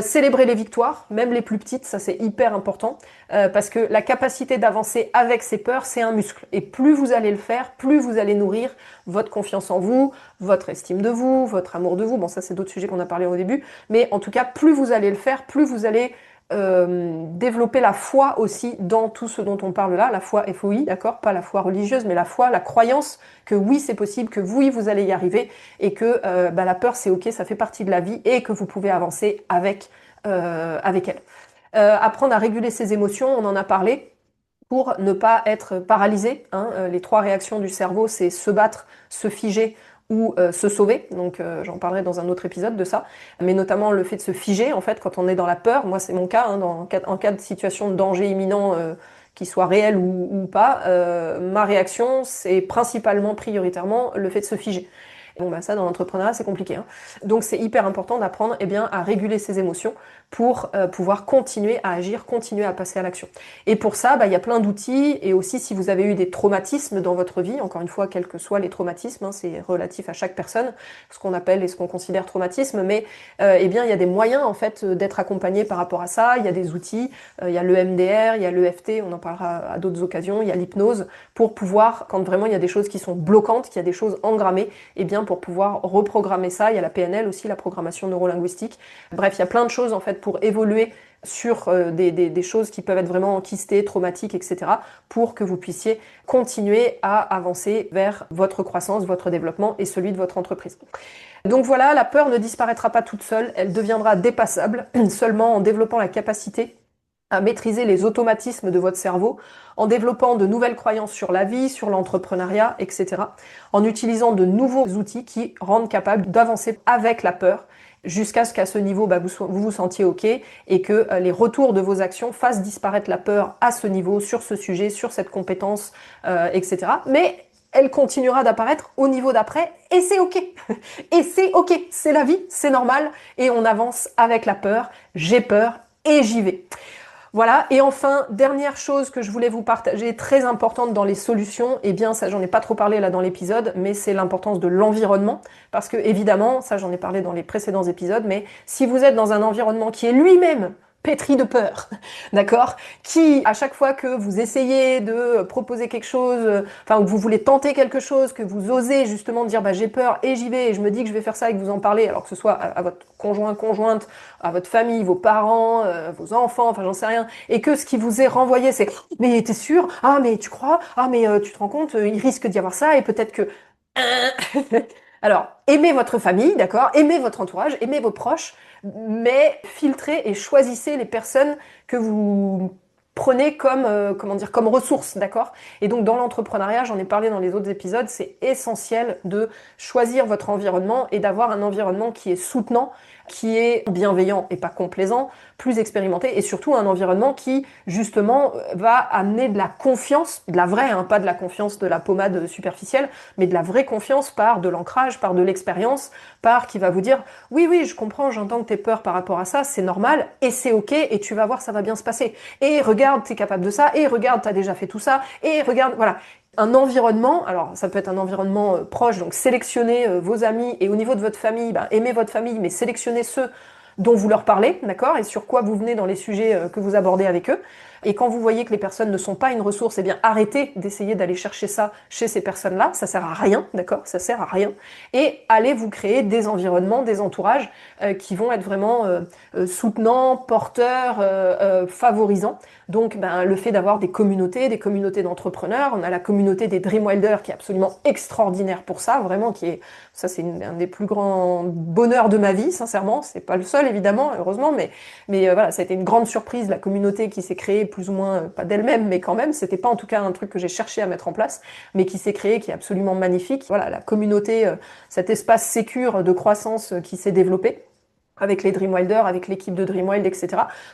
Célébrer les victoires, même les plus petites, ça c'est hyper important, parce que la capacité d'avancer avec ses peurs, c'est un muscle. Et plus vous allez le faire, plus vous allez nourrir votre confiance en vous, votre estime de vous, votre amour de vous. Bon, ça c'est d'autres sujets qu'on a parlé au début, mais en tout cas, plus vous allez le faire, plus vous allez développer la foi aussi dans tout ce dont on parle là, la foi FOI, d'accord, pas la foi religieuse, mais la foi, la croyance que oui c'est possible, que oui vous allez y arriver et que la peur c'est ok, ça fait partie de la vie et que vous pouvez avancer avec elle. Apprendre à réguler ses émotions, on en a parlé. Pour ne pas être paralysé, hein, les 3 réactions du cerveau, c'est se battre, se figer ou se sauver. Donc j'en parlerai dans un autre épisode de ça. Mais notamment le fait de se figer, en fait, quand on est dans la peur. Moi, c'est mon cas, hein, en cas de situation de danger imminent, qu'il soit réel ou pas, ma réaction, c'est principalement, prioritairement, le fait de se figer. Bon, ça, dans l'entrepreneuriat, c'est compliqué. Hein. Donc, c'est hyper important d'apprendre à réguler ses émotions pour pouvoir continuer à agir, continuer à passer à l'action. Et pour ça, il y a plein d'outils, et aussi si vous avez eu des traumatismes dans votre vie, encore une fois, quels que soient les traumatismes, hein, c'est relatif à chaque personne, ce qu'on appelle et ce qu'on considère traumatisme, mais eh bien, il y a des moyens en fait d'être accompagné par rapport à ça, il y a des outils, il y a l'EMDR, il y a l'EFT, on en parlera à d'autres occasions, il y a l'hypnose, pour pouvoir, quand vraiment il y a des choses qui sont bloquantes, qu'il y a des choses engrammées, eh bien pour pouvoir reprogrammer ça, il y a la PNL aussi, la programmation neurolinguistique. Bref, il y a plein de choses en fait pour évoluer sur des choses qui peuvent être vraiment enquistées, traumatiques, etc., pour que vous puissiez continuer à avancer vers votre croissance, votre développement et celui de votre entreprise. Donc voilà, la peur ne disparaîtra pas toute seule, elle deviendra dépassable seulement en développant la capacité à maîtriser les automatismes de votre cerveau, en développant de nouvelles croyances sur la vie, sur l'entrepreneuriat, etc., en utilisant de nouveaux outils qui rendent capable d'avancer avec la peur, jusqu'à ce qu'à ce niveau, vous vous sentiez OK et que les retours de vos actions fassent disparaître la peur à ce niveau, sur ce sujet, sur cette compétence, etc. Mais elle continuera d'apparaître au niveau d'après, et c'est OK. Et c'est OK, c'est la vie, c'est normal, et on avance avec la peur. J'ai peur et j'y vais. Voilà, et enfin, dernière chose que je voulais vous partager, très importante dans les solutions, eh bien ça j'en ai pas trop parlé là dans l'épisode, mais c'est l'importance de l'environnement, parce que évidemment, ça j'en ai parlé dans les précédents épisodes, mais si vous êtes dans un environnement qui est lui-même pétri de peur, d'accord, qui à chaque fois que vous essayez de proposer quelque chose, enfin que vous voulez tenter quelque chose, que vous osez justement dire j'ai peur et j'y vais et je me dis que je vais faire ça et que vous en parlez, alors que ce soit à votre conjoint, conjointe, à votre famille, vos parents, vos enfants, enfin j'en sais rien, et que ce qui vous est renvoyé c'est mais t'es sûr? Ah mais tu crois? Ah mais tu te rends compte? Il risque d'y avoir ça et peut-être que alors, aimez votre famille, d'accord? Aimez votre entourage, aimez vos proches, mais filtrez et choisissez les personnes que vous prenez comme, comme ressources, d'accord? Et donc, dans l'entrepreneuriat, j'en ai parlé dans les autres épisodes, c'est essentiel de choisir votre environnement et d'avoir un environnement qui est soutenant, qui est bienveillant et pas complaisant, plus expérimenté, et surtout un environnement qui, justement, va amener de la confiance, de la vraie, hein, pas de la confiance de la pommade superficielle, mais de la vraie confiance par de l'ancrage, par de l'expérience, par qui va vous dire « Oui, oui, je comprends, j'entends que t'aies peur par rapport à ça, c'est normal, et c'est ok, et tu vas voir, ça va bien se passer. Et regarde, t'es capable de ça, et regarde, t'as déjà fait tout ça, et regarde, voilà. » Un environnement, alors ça peut être un environnement proche, donc sélectionnez vos amis, et au niveau de votre famille, aimez votre famille, mais sélectionnez ceux dont vous leur parlez, d'accord, et sur quoi vous venez dans les sujets que vous abordez avec eux. Et quand vous voyez que les personnes ne sont pas une ressource, eh bien arrêtez d'essayer d'aller chercher ça chez ces personnes-là, ça sert à rien, d'accord, ça sert à rien. Et allez vous créer des environnements, des entourages qui vont être vraiment soutenants, porteurs, favorisants. Donc le fait d'avoir des communautés d'entrepreneurs, on a la communauté des Dreamwilders qui est absolument extraordinaire pour ça, vraiment ça c'est un des plus grands bonheurs de ma vie, sincèrement, c'est pas le seul évidemment, heureusement, mais voilà, ça a été une grande surprise, la communauté qui s'est créée plus ou moins, pas d'elle-même, mais quand même, c'était pas en tout cas un truc que j'ai cherché à mettre en place, mais qui s'est créé, qui est absolument magnifique. Voilà, la communauté, cet espace sécure de croissance qui s'est développé avec les Dreamwilders, avec l'équipe de Dreamwild, etc.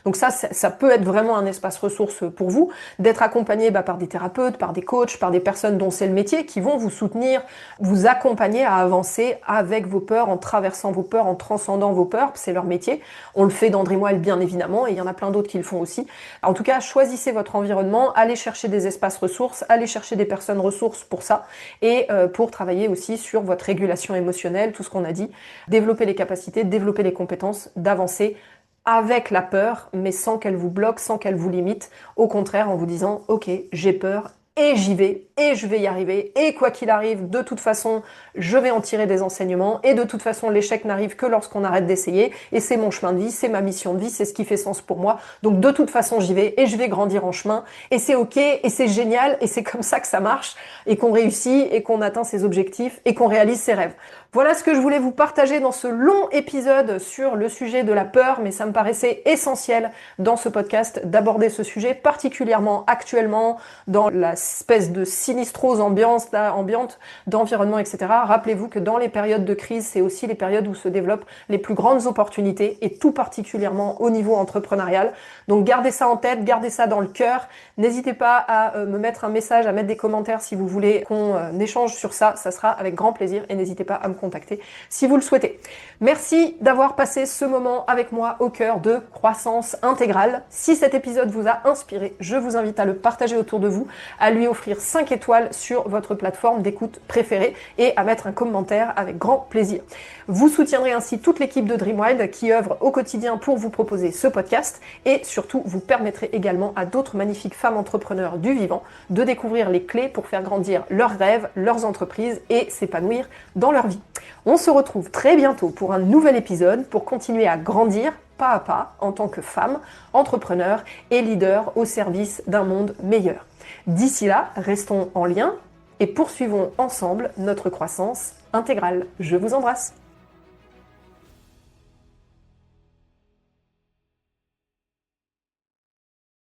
Donc ça peut être vraiment un espace ressource pour vous, d'être accompagné par des thérapeutes, par des coachs, par des personnes dont c'est le métier, qui vont vous soutenir, vous accompagner à avancer avec vos peurs, en traversant vos peurs, en transcendant vos peurs, c'est leur métier. On le fait dans Dreamwild, bien évidemment, et il y en a plein d'autres qui le font aussi. En tout cas, choisissez votre environnement, allez chercher des espaces ressources, allez chercher des personnes ressources pour ça, et pour travailler aussi sur votre régulation émotionnelle, tout ce qu'on a dit, développer les capacités, développer les compétences, d'avancer avec la peur, mais sans qu'elle vous bloque, sans qu'elle vous limite. Au contraire, en vous disant « Ok, j'ai peur et j'y vais, et je vais y arriver, et quoi qu'il arrive, de toute façon, je vais en tirer des enseignements, et de toute façon, l'échec n'arrive que lorsqu'on arrête d'essayer, et c'est mon chemin de vie, c'est ma mission de vie, c'est ce qui fait sens pour moi, donc de toute façon, j'y vais, et je vais grandir en chemin, et c'est ok, et c'est génial, et c'est comme ça que ça marche, et qu'on réussit, et qu'on atteint ses objectifs, et qu'on réalise ses rêves. » Voilà ce que je voulais vous partager dans ce long épisode sur le sujet de la peur, mais ça me paraissait essentiel dans ce podcast d'aborder ce sujet, particulièrement actuellement dans l'espèce de sinistrose ambiante, d'environnement, etc. Rappelez-vous que dans les périodes de crise, c'est aussi les périodes où se développent les plus grandes opportunités, et tout particulièrement au niveau entrepreneurial. Donc gardez ça en tête, gardez ça dans le cœur. N'hésitez pas à me mettre un message, à mettre des commentaires si vous voulez qu'on échange sur ça. Ça sera avec grand plaisir, et n'hésitez pas à me contacter si vous le souhaitez. Merci d'avoir passé ce moment avec moi au cœur de Croissance Intégrale. Si cet épisode vous a inspiré, je vous invite à le partager autour de vous, à lui offrir 5 étoiles sur votre plateforme d'écoute préférée et à mettre un commentaire avec grand plaisir. Vous soutiendrez ainsi toute l'équipe de Dreamwild qui œuvre au quotidien pour vous proposer ce podcast, et surtout vous permettrez également à d'autres magnifiques femmes entrepreneurs du vivant de découvrir les clés pour faire grandir leurs rêves, leurs entreprises et s'épanouir dans leur vie. On se retrouve très bientôt pour un nouvel épisode pour continuer à grandir pas à pas en tant que femme, entrepreneur et leader au service d'un monde meilleur. D'ici là, restons en lien et poursuivons ensemble notre croissance intégrale. Je vous embrasse.